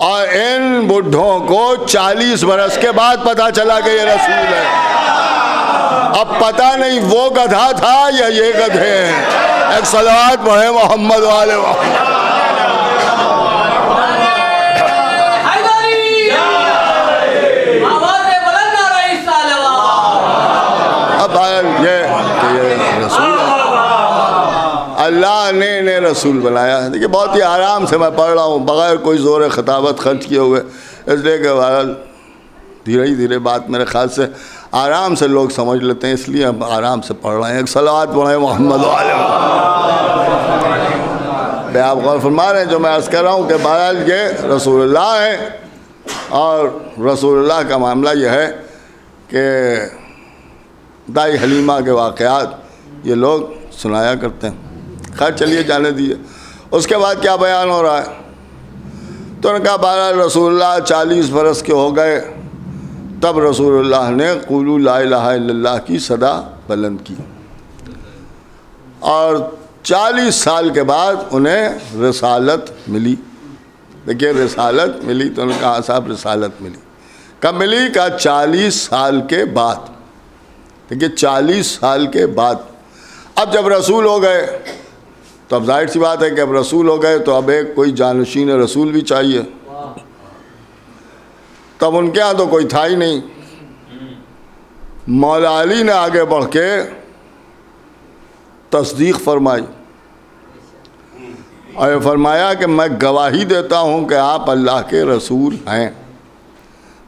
اور ان بڈھوں کو 40 برس کے بعد پتہ چلا کہ یہ رسول ہے۔ اب پتہ نہیں وہ گدھا تھا یا یہ گدھے ہیں۔ ایک صلوات پڑھے محمد والے محمد۔ اب یہ رسول اللہ نے انہیں رسول بنایا ہے۔ دیکھیے بہت ہی آرام سے میں پڑھ رہا ہوں بغیر کوئی زور خطابت خرچ کیے ہوئے، اس لیے کہ دھیرے ہی دھیرے بات میرے خیال سے آرام سے لوگ سمجھ لیتے ہیں، اس لیے ہم آرام سے پڑھ رہے ہیں۔ ایک صلوات پڑھیں محمد والے۔ میں آپ غور فرما رہے ہیں جو میں عرض کر رہا ہوں کہ بہرحال یہ رسول اللہ ہیں، اور رسول اللہ کا معاملہ یہ ہے کہ دائی حلیمہ کے واقعات یہ لوگ سنایا کرتے ہیں۔ خیر چلیے جانے دیجیے۔ اس کے بعد کیا بیان ہو رہا ہے؟ تو انہوں نے کہا بہرحال رسول اللہ 40 برس کے ہو گئے، تب رسول اللہ نے قولوا لا الہ الا اللہ کی صدا بلند کی، اور 40 سال کے بعد انہیں رسالت ملی۔ دیکھیے رسالت ملی تو انہوں نے کہا صاحب رسالت ملی کب ملی؟ کہا 40 سال کے بعد۔ دیکھیے 40 سال کے بعد اب جب رسول ہو گئے تو اب ظاہر سی بات ہے کہ اب رسول ہو گئے تو اب ایک کوئی جانشین رسول بھی چاہیے۔ تب ان کے ہاں تو کوئی تھا ہی نہیں۔ مولا علی نے آگے بڑھ کے تصدیق فرمائی اور یہ فرمایا کہ میں گواہی دیتا ہوں کہ آپ اللہ کے رسول ہیں۔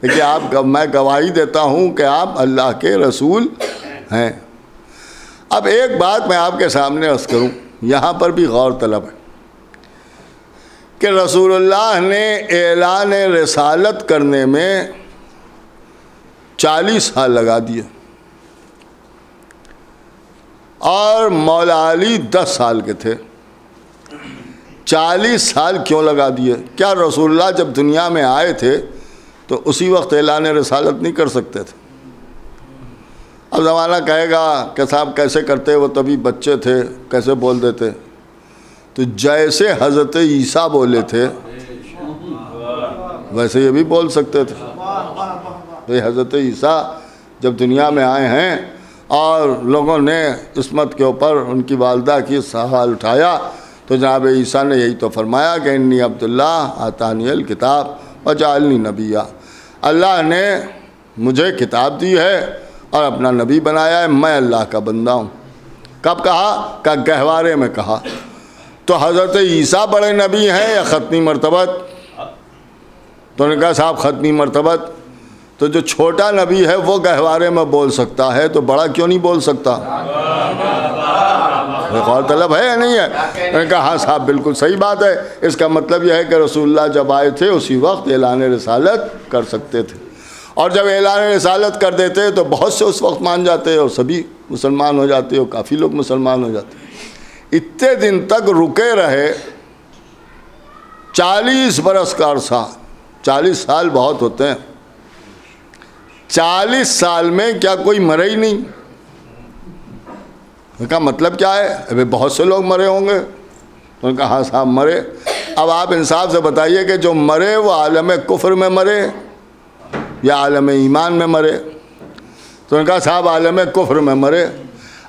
دیکھیے میں گواہی دیتا ہوں کہ آپ اللہ کے رسول ہیں۔ اب ایک بات میں آپ کے سامنے عرض کروں، یہاں پر بھی غور طلب ہے کہ رسول اللہ نے اعلان رسالت کرنے میں 40 سال لگا دیے، اور مولا علی 10 سال کے تھے۔ 40 سال کیوں لگا دیے؟ کیا رسول اللہ جب دنیا میں آئے تھے تو اسی وقت اعلان رسالت نہیں کر سکتے تھے؟ اب زمانہ کہے گا کہ صاحب کیسے کرتے، وہ تبھی بچے تھے کیسے بول دیتے؟ تو جیسے حضرت عیسیٰ بولے تھے ویسے یہ بھی بول سکتے تھے. تو حضرت عیسیٰ جب دنیا میں آئے ہیں اور لوگوں نے عصمت کے اوپر ان کی والدہ کی سوال اٹھایا تو جناب عیسیٰ نے یہی تو فرمایا کہ انی عبداللہ آتانی الکتاب وجعلنی نبیہ. اللہ نے مجھے کتاب دی ہے اور اپنا نبی بنایا ہے، میں اللہ کا بندہ ہوں. کب کہا؟ کہ گہوارے میں کہا. تو حضرت عیسیٰ بڑے نبی ہیں یا ختمی مرتبت؟ تو انہوں نے کہا صاحب ختمی مرتبت. تو جو چھوٹا نبی ہے وہ گہوارے میں بول سکتا ہے تو بڑا کیوں نہیں بول سکتا؟ غور طلب ہے یا نہیں ہے؟ میں نے کہا ہاں صاحب بالکل صحیح بات ہے. اس کا مطلب یہ ہے کہ رسول اللہ جب آئے تھے اسی وقت اعلان رسالت کر سکتے تھے، اور جب اعلان رسالت کر دیتے تو بہت سے اس وقت مان جاتے اور سبھی مسلمان ہو جاتے اور کافی لوگ مسلمان ہو جاتے. اتنے دن تک رکے رہے، 40 برس کا عرصہ. 40 سال بہت ہوتے ہیں. 40 سال میں کیا کوئی مرے ہی نہیں؟ ان کا مطلب کیا ہے؟ ابھی بہت سے لوگ مرے ہوں گے. تو ان کا ہاں صاحب مرے. اب آپ انصاف سے بتائیے کہ جو مرے وہ عالم کفر میں مرے یا عالم ایمان میں مرے؟ تو ان کا صاحب عالم کفر میں مرے.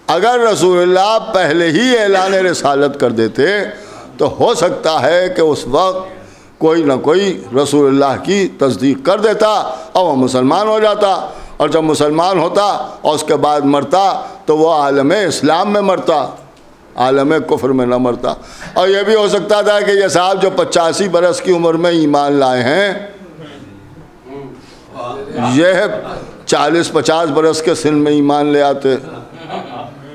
اگر رسول اللہ پہلے ہی اعلان رسالت کر دیتے تو ہو سکتا ہے کہ اس وقت کوئی نہ کوئی رسول اللہ کی تصدیق کر دیتا اور وہ مسلمان ہو جاتا، اور جب مسلمان ہوتا اور اس کے بعد مرتا تو وہ عالم اسلام میں مرتا، عالم کفر میں نہ مرتا. اور یہ بھی ہو سکتا تھا کہ یہ صاحب جو 85 برس کی عمر میں ایمان لائے ہیں یہ 40-50 برس کے سن میں ایمان لے آتے.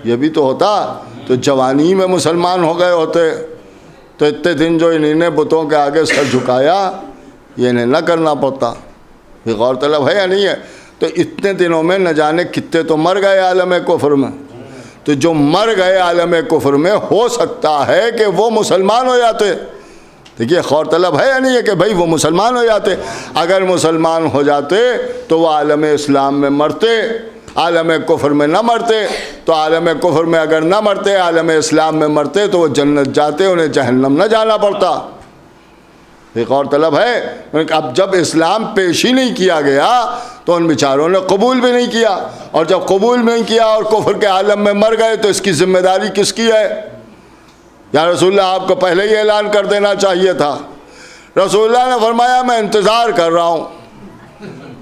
یہ بھی تو ہوتا تو جوانی میں مسلمان ہو گئے ہوتے. تو اتنے دن جو انہیں نے بتوں کے آگے سر جھکایا یہ انہیں نہ کرنا پڑتا. یہ غور طلب ہے یا نہیں ہے؟ تو اتنے دنوں میں نہ جانے کتنے تو مر گئے عالم کفر میں. تو جو مر گئے عالم کفر میں ہو سکتا ہے کہ وہ مسلمان ہو جاتے. دیکھیے غور طلب ہے یا نہیں ہے کہ بھائی وہ مسلمان ہو جاتے. اگر مسلمان ہو جاتے تو وہ عالم اسلام میں مرتے، عالم کفر میں نہ مرتے. تو عالم کفر میں اگر نہ مرتے، عالم اسلام میں مرتے تو وہ جنت جاتے، انہیں جہنم نہ جانا پڑتا. ایک اور طلب ہے. اب جب اسلام پیش ہی نہیں کیا گیا تو ان بیچاروں نے قبول بھی نہیں کیا، اور جب قبول نہیں کیا اور کفر کے عالم میں مر گئے تو اس کی ذمہ داری کس کی ہے؟ یا رسول اللہ آپ کو پہلے ہی اعلان کر دینا چاہیے تھا. رسول اللہ نے فرمایا میں انتظار کر رہا ہوں.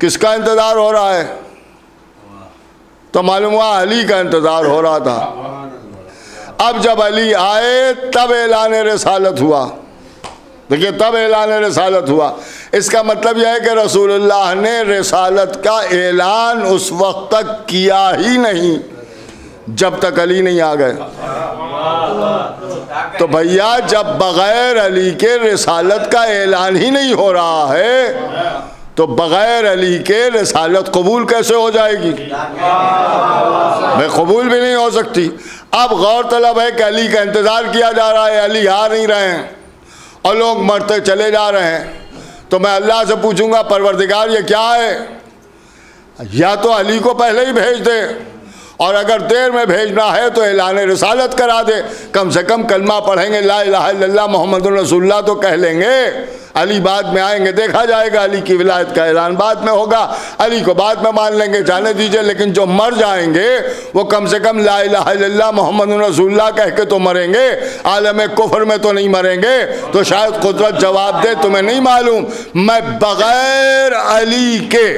کس کا انتظار ہو رہا ہے؟ تو معلوم ہوا علی کا انتظار ہو رہا تھا. اب جب علی آئے تب اعلان رسالت ہوا. دیکھیے تب اعلان رسالت ہوا. اس کا مطلب یہ ہے کہ رسول اللہ نے رسالت کا اعلان اس وقت تک کیا ہی نہیں جب تک علی نہیں آ گئے. تو بھیا جب بغیر علی کے رسالت کا اعلان ہی نہیں ہو رہا ہے تو بغیر علی کے رسالت قبول کیسے ہو جائے گی؟ میں قبول بھی نہیں ہو سکتی. اب غور طلب ہے کہ علی کا انتظار کیا جا رہا ہے، علی آ نہیں رہے ہیں اور لوگ مرتے چلے جا رہے ہیں. تو میں اللہ سے پوچھوں گا پروردگار یہ کیا ہے؟ یا تو علی کو پہلے ہی بھیج دے، اور اگر دیر میں بھیجنا ہے تو اعلان رسالت کرا دے. کم سے کم کلمہ پڑھیں گے لا الہ الا اللہ محمد رسول اللہ تو کہہ لیں گے. علی بعد میں آئیں گے، دیکھا جائے گا، علی کی ولایت کا اعلان بعد میں ہوگا، علی کو بعد میں مان لیں گے، جانے دیجئے. لیکن جو مر جائیں گے وہ کم سے کم لا الہ الا اللہ محمد رسول اللہ کہہ کے تو مریں گے، عالم کفر میں تو نہیں مریں گے. تو شاید قدرت جواب دے تمہیں نہیں معلوم میں بغیر علی کے،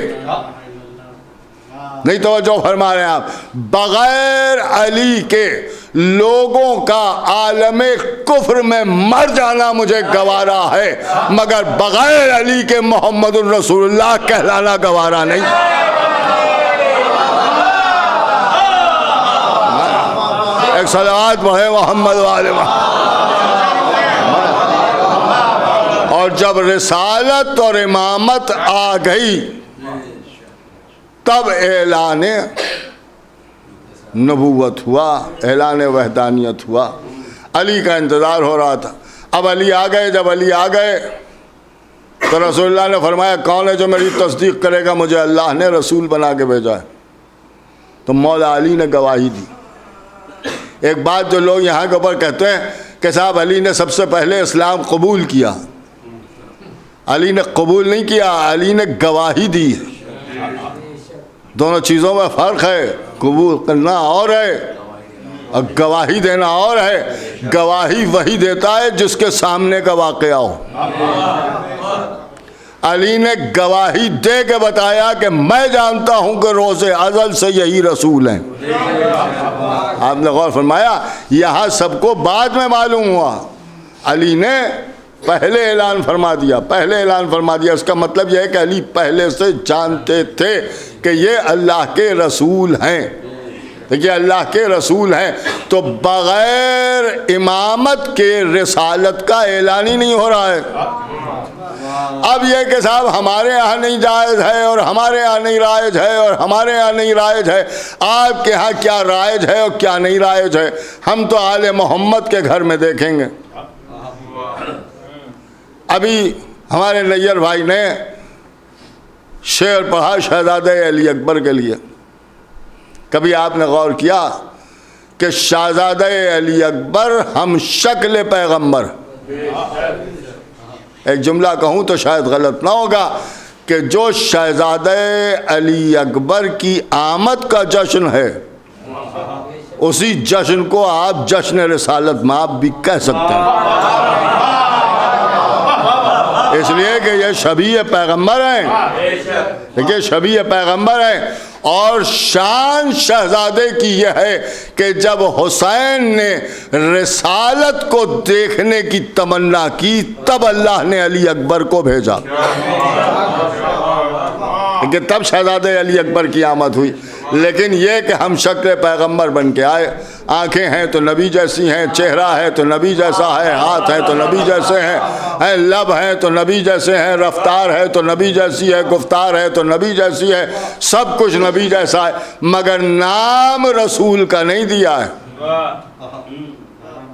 نہیں توجہ فرما رہے ہیں آپ، بغیر علی کے لوگوں کا عالم کفر میں مر جانا مجھے گوارا ہے، مگر بغیر علی کے محمد الرسول اللہ کہلانا گوارا نہیں. ایک صلوات پڑھے محمد والے. اور جب رسالت اور امامت آ گئی تب اعلان نبوت ہوا، اعلان وحدانیت ہوا. علی کا انتظار ہو رہا تھا. اب علی آ گئے. جب علی آ گئے تو رسول اللہ نے فرمایا کون ہے جو میری تصدیق کرے گا؟ مجھے اللہ نے رسول بنا کے بھیجا ہے. تو مولا علی نے گواہی دی. ایک بات جو لوگ یہاں کے اوپر کہتے ہیں کہ صاحب علی نے سب سے پہلے اسلام قبول کیا. علی نے قبول نہیں کیا، علی نے گواہی دی ہے۔ دونوں چیزوں میں فرق ہے، قبول کرنا اور ہے اور گواہی دینا اور ہے۔ گواہی وہی دیتا ہے جس کے سامنے کا واقعہ ہو۔ علی نے گواہی دے کے بتایا کہ میں جانتا ہوں کہ روز ازل سے یہی رسول ہیں۔ آپ نے غور فرمایا، یہاں سب کو بعد میں معلوم ہوا، علی نے پہلے اعلان فرما دیا، پہلے اعلان فرما دیا۔ اس کا مطلب یہ ہے کہ علی پہلے سے جانتے تھے کہ یہ اللہ کے رسول ہیں، کہ اللہ کے رسول ہیں، تو بغیر امامت کے رسالت کا اعلان ہی نہیں ہو رہا ہے۔ اب یہ کہ صاحب ہمارے یہاں نہیں جائز ہے اور ہمارے یہاں نہیں رائج ہے اور ہمارے یہاں نہیں رائج ہے، آپ کے ہاں کیا رائج ہے اور کیا نہیں رائج ہے، ہم تو آل محمد کے گھر میں دیکھیں گے۔ ابھی ہمارے نیئر بھائی نے شعر پڑھا شہزادہ علی اکبر کے لیے۔ کبھی آپ نے غور کیا کہ شہزادہ علی اکبر ہم شکل پیغمبر، ایک جملہ کہوں تو شاید غلط نہ ہوگا کہ جو شہزادہ علی اکبر کی آمد کا جشن ہے، اسی جشن کو آپ جشن رسالت مآب بھی کہہ سکتے ہیں، اس لیے کہ یہ شبیہ پیغمبر ہیں، دیکھیے شبیہ پیغمبر ہیں۔ اور شان شہزادے کی یہ ہے کہ جب حسین نے رسالت کو دیکھنے کی تمنا کی تب اللہ نے علی اکبر کو بھیجا، کہ تب شہزادے علی اکبر کی آمد ہوئی۔ لیکن یہ کہ ہم شکل پیغمبر بن کے آئے، آنکھیں ہیں تو نبی جیسی ہیں، چہرہ ہے تو نبی جیسا ہے، ہاتھ ہے تو نبی جیسے ہیں، لب ہیں تو نبی جیسے ہیں، رفتار ہے تو نبی جیسی ہے، گفتار ہے تو نبی جیسی ہے، سب کچھ نبی جیسا ہے، مگر نام رسول کا نہیں دیا ہے،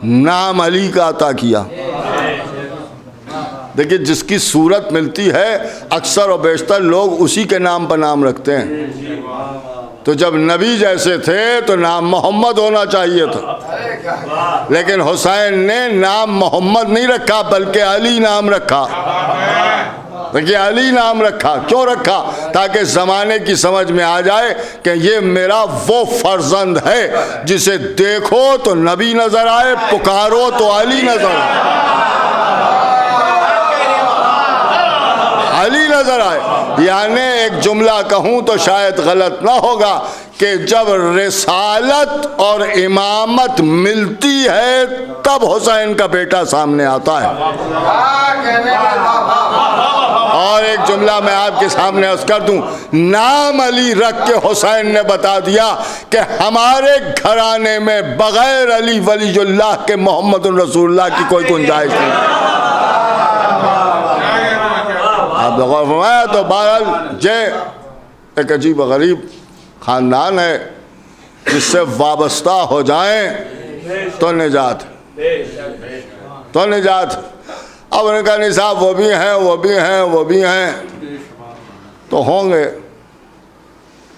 نام علی کا عطا کیا۔ دیکھیں جس کی صورت ملتی ہے اکثر و بیشتر لوگ اسی کے نام پر نام رکھتے ہیں، تو جب نبی جیسے تھے تو نام محمد ہونا چاہیے تھا، لیکن حسین نے نام محمد نہیں رکھا بلکہ علی نام رکھا۔ دیکھیے علی نام رکھا، کیوں رکھا؟ تاکہ زمانے کی سمجھ میں آ جائے کہ یہ میرا وہ فرزند ہے جسے دیکھو تو نبی نظر آئے، پکارو تو علی نظر آئے، علی نظر آئے۔ یعنی ایک جملہ کہوں تو شاید غلط نہ ہوگا کہ جب رسالت اور امامت ملتی ہے تب حسین کا بیٹا سامنے آتا ہے۔ اور ایک جملہ میں آپ کے سامنے عرض کر دوں، نام علی رکھ کے حسین نے بتا دیا کہ ہمارے گھرانے میں بغیر علی ولی اللہ کے محمد رسول اللہ کی کوئی گنجائش نہیں۔ آپ غور فرمایا تو بہرحال یہ ایک عجیب و غریب خاندان ہے، جس سے وابستہ ہو جائیں تو نجات، تو نجات۔ اب ان کا نصاب وہ بھی ہیں، وہ بھی ہیں، وہ بھی ہیں، تو ہوں گے،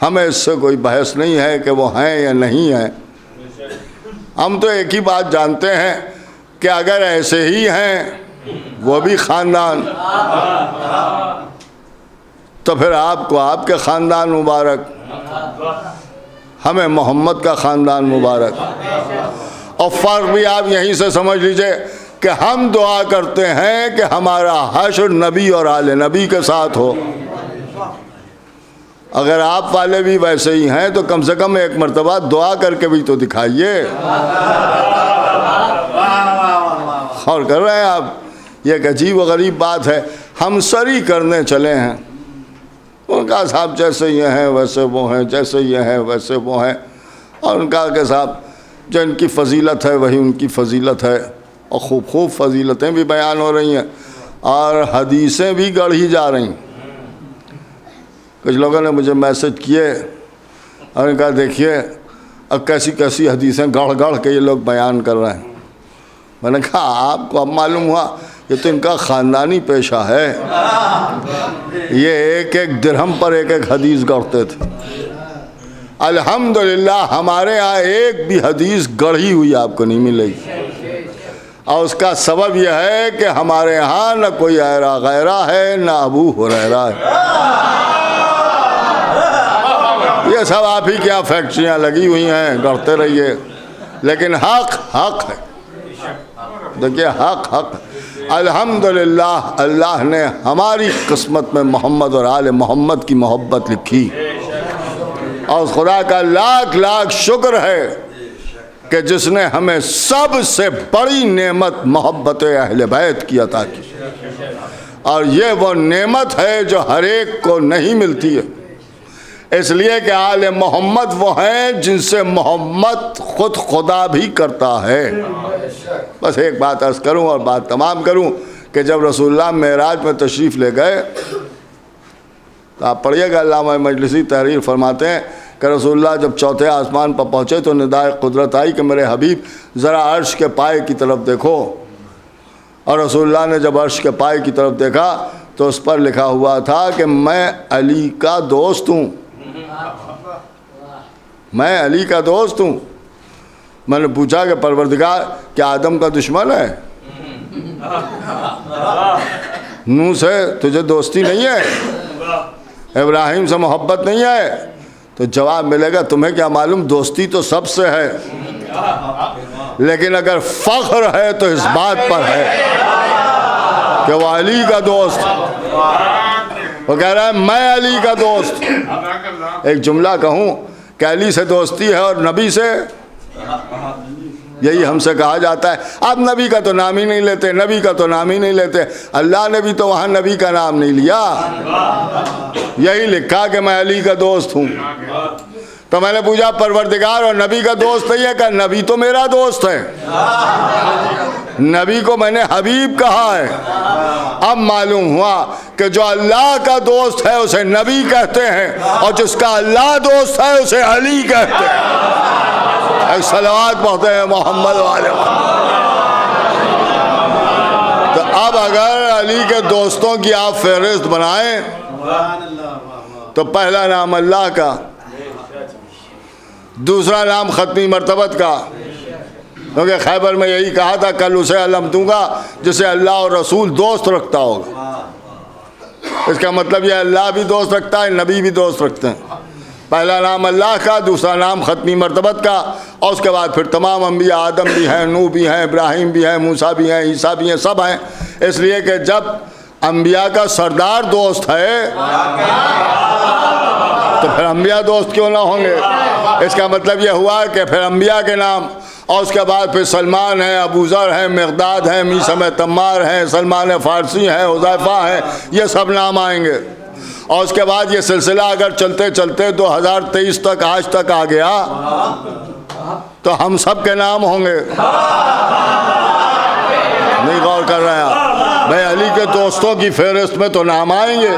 ہمیں اس سے کوئی بحث نہیں ہے کہ وہ ہیں یا نہیں ہیں۔ ہم تو ایک ہی بات جانتے ہیں کہ اگر ایسے ہی ہیں وہ بھی خاندان، تو پھر آپ کو آپ کے خاندان مبارک، ہمیں محمد کا خاندان مبارک۔ اور فرق بھی آپ یہیں سے سمجھ لیجئے کہ ہم دعا کرتے ہیں کہ ہمارا حشر نبی اور آل نبی کے ساتھ ہو۔ اگر آپ والے بھی ویسے ہی ہیں تو کم سے کم ایک مرتبہ دعا کر کے بھی تو دکھائیے۔ اور کر رہے ہیں آپ، یہ ایک عجیب و غریب بات ہے، ہم سری کرنے چلے ہیں، ان کا صاحب جیسے یہ ہیں ویسے وہ ہیں، جیسے یہ ہیں ویسے وہ ہیں، اور ان کا کہ صاحب جو ان کی فضیلت ہے وہی ان کی فضیلت ہے، اور خوب خوب فضیلتیں بھی بیان ہو رہی ہیں اور حدیثیں بھی گڑھی جا رہی ہیں۔ کچھ لوگوں نے مجھے میسج کیے اور ان کا دیکھیے اب کیسی کیسی حدیثیں گڑھ گڑھ کے یہ لوگ بیان کر رہے ہیں۔ میں نے کہا آپ کو اب معلوم ہوا، یہ تو ان کا خاندانی پیشہ ہے، یہ ایک ایک درہم پر ایک ایک حدیث گڑھتے تھے۔ الحمدللہ ہمارے ہاں ایک بھی حدیث گڑھی ہوئی آپ کو نہیں ملے گی۔ اور اس کا سبب یہ ہے کہ ہمارے ہاں نہ کوئی ایرا غیرہ ہے نہ ابو ہریرہ ہے. یہ سب آپ ہی کیا فیکٹریاں لگی ہوئی ہیں، کرتے رہیے، لیکن حق حق ہے. دیکھیے حق حق. الحمدللہ اللہ نے ہماری قسمت میں محمد اور آل محمد کی محبت لکھی، اور خدا کا لاکھ لاکھ شکر ہے کہ جس نے ہمیں سب سے بڑی نعمت محبت اہل بیت کی عطا کی. اور یہ وہ نعمت ہے جو ہر ایک کو نہیں ملتی ہے، اس لیے کہ آل محمد وہ ہیں جن سے محمد خود خدا بھی کرتا ہے. بس ایک بات عرض کروں اور بات تمام کروں کہ جب رسول اللہ معراج میں تشریف لے گئے تو آپ پڑھیے گا، علامہ مجلسی تحریر فرماتے ہیں کہ رسول اللہ جب چوتھے آسمان پر پہنچے تو ندائے قدرت آئی کہ میرے حبیب ذرا عرش کے پائے کی طرف دیکھو. اور رسول اللہ نے جب عرش کے پائے کی طرف دیکھا تو اس پر لکھا ہوا تھا کہ میں علی کا دوست ہوں، میں علی کا دوست ہوں. میں نے پوچھا کہ پروردگار کیا آدم کا دشمن ہے؟ نوح سے تجھے دوستی نہیں ہے؟ ابراہیم سے محبت نہیں ہے؟ تو جواب ملے گا تمہیں کیا معلوم، دوستی تو سب سے ہے، لیکن اگر فخر ہے تو اس بات پر ہے کہ وہ علی کا دوست. وہ کہہ رہا ہے میں علی کا دوست. ایک جملہ کہوں کہ علی سے دوستی ہے اور نبی سے، یہی ہم سے کہا جاتا ہے آپ نبی کا تو نام ہی نہیں لیتے، نبی کا تو نام ہی نہیں لیتے. اللہ نے بھی تو وہاں نبی کا نام نہیں لیا، یہی لکھا کہ میں علی کا دوست ہوں. تو میں نے پوچھا پروردگار اور نبی کا دوست نہیں ہے؟ کہ نبی تو میرا دوست ہے، نبی کو میں نے حبیب کہا ہے. اب معلوم ہوا کہ جو اللہ کا دوست ہے اسے نبی کہتے ہیں، اور جس کا اللہ دوست ہے اسے علی کہتے ہیں. ایک صلوات پڑھتے ہیں محمد والے. تو اب اگر علی کے دوستوں کی آپ فہرست بنائیں تو پہلا نام اللہ کا، دوسرا نام ختمی مرتبت کا، کیونکہ خیبر میں یہی کہا تھا کل اسے علم دوں گا جسے اللہ اور رسول دوست رکھتا ہوگا. اس کا مطلب یہ اللہ بھی دوست رکھتا ہے، نبی بھی دوست رکھتے ہیں. پہلا نام اللہ کا، دوسرا نام ختمی مرتبت کا، اور اس کے بعد پھر تمام انبیاء، آدم بھی ہیں، نوح بھی ہیں، ابراہیم بھی ہیں، موسیٰ بھی ہیں، عیسیٰ بھی ہیں، سب ہیں. اس لیے کہ جب انبیاء کا سردار دوست ہے تو پھر انبیاء دوست کیوں نہ ہوں گے؟ اس کا مطلب یہ ہوا کہ پھر انبیاء کے نام، اور اس کے بعد پھر سلمان ہیں، ابو ذر ہیں، مقداد ہیں، میثم تمار ہیں، سلمان فارسی ہیں، حذیفہ ہیں، یہ سب نام آئیں گے. اور اس کے بعد یہ سلسلہ اگر چلتے چلتے 2023 تک آج تک آ گیا تو ہم سب کے نام ہوں گے. نہیں غور کر رہے ہیں بھائی؟ علی کے دوستوں کی فہرست میں تو نام آئیں گے،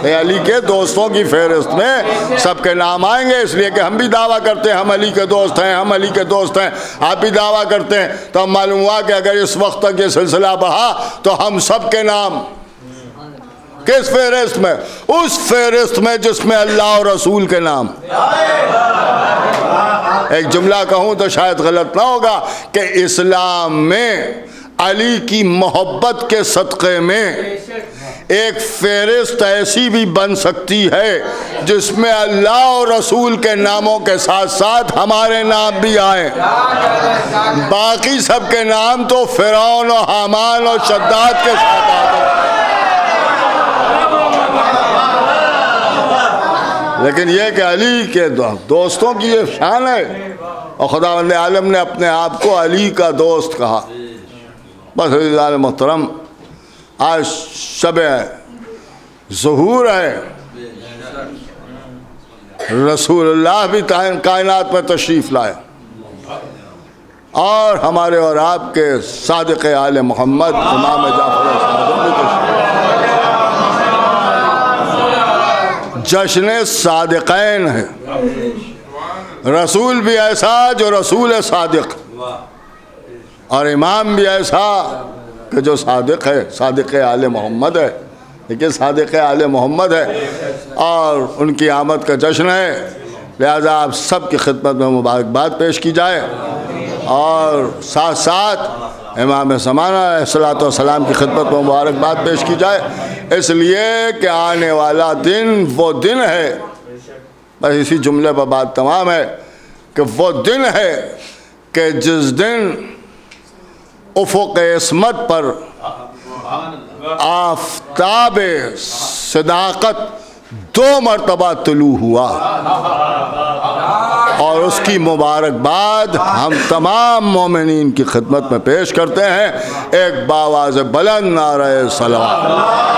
بھائی علی کے دوستوں کی فہرست میں سب کے نام آئیں گے. اس لیے کہ ہم بھی دعویٰ کرتے ہیں ہم علی کے دوست ہیں، ہم علی کے دوست ہیں، آپ بھی دعویٰ کرتے ہیں. تو ہم معلوم ہوا کہ اگر اس وقت تک یہ سلسلہ بڑھا تو ہم سب کے نام کس فہرست میں؟ اس فہرست میں جس میں اللہ اور رسول کے نام. ایک جملہ کہوں تو شاید غلط نہ ہوگا کہ اسلام میں علی کی محبت کے صدقے میں ایک فہرست ایسی بھی بن سکتی ہے جس میں اللہ اور رسول کے ناموں کے ساتھ ساتھ ہمارے نام بھی آئیں. باقی سب کے نام تو فرعون اور حامان اور شداد کے ساتھ آتے ہیں. لیکن یہ کہ علی کے دوستوں کی یہ شان ہے، اور خداوند عالم نے اپنے آپ کو علی کا دوست کہا. بس عزیزان محترم، آج شب ظہور ہے، رسول اللہ بھی کائنات میں تشریف لائے، اور ہمارے اور آپ کے صادق آل محمد امام جعفر صادق بھی تشریف لائے. جشن صادقین ہے، رسول بھی ایسا جو رسول صادق، اور امام بھی ایسا کہ جو صادق ہے، صادق آل محمد ہے. لیکن صادق آل محمد ہے اور ان کی آمد کا جشن ہے، لہذا آپ سب کی خدمت میں مبارکباد پیش کی جائے، اور ساتھ ساتھ امام زمانہ علیہ الصلوۃ والسلام کی خدمت میں مبارکباد پیش کی جائے، اس لیے کہ آنے والا دن وہ دن ہے، بس اسی جملے پر بات تمام ہے کہ وہ دن ہے کہ جس دن افق عصمت پر آفتاب صداقت 2 مرتبہ طلوع ہوا، اور اس کی مبارکباد ہم تمام مومنین کی خدمت میں پیش کرتے ہیں ایک باواز بلند نعرہ صلوات۔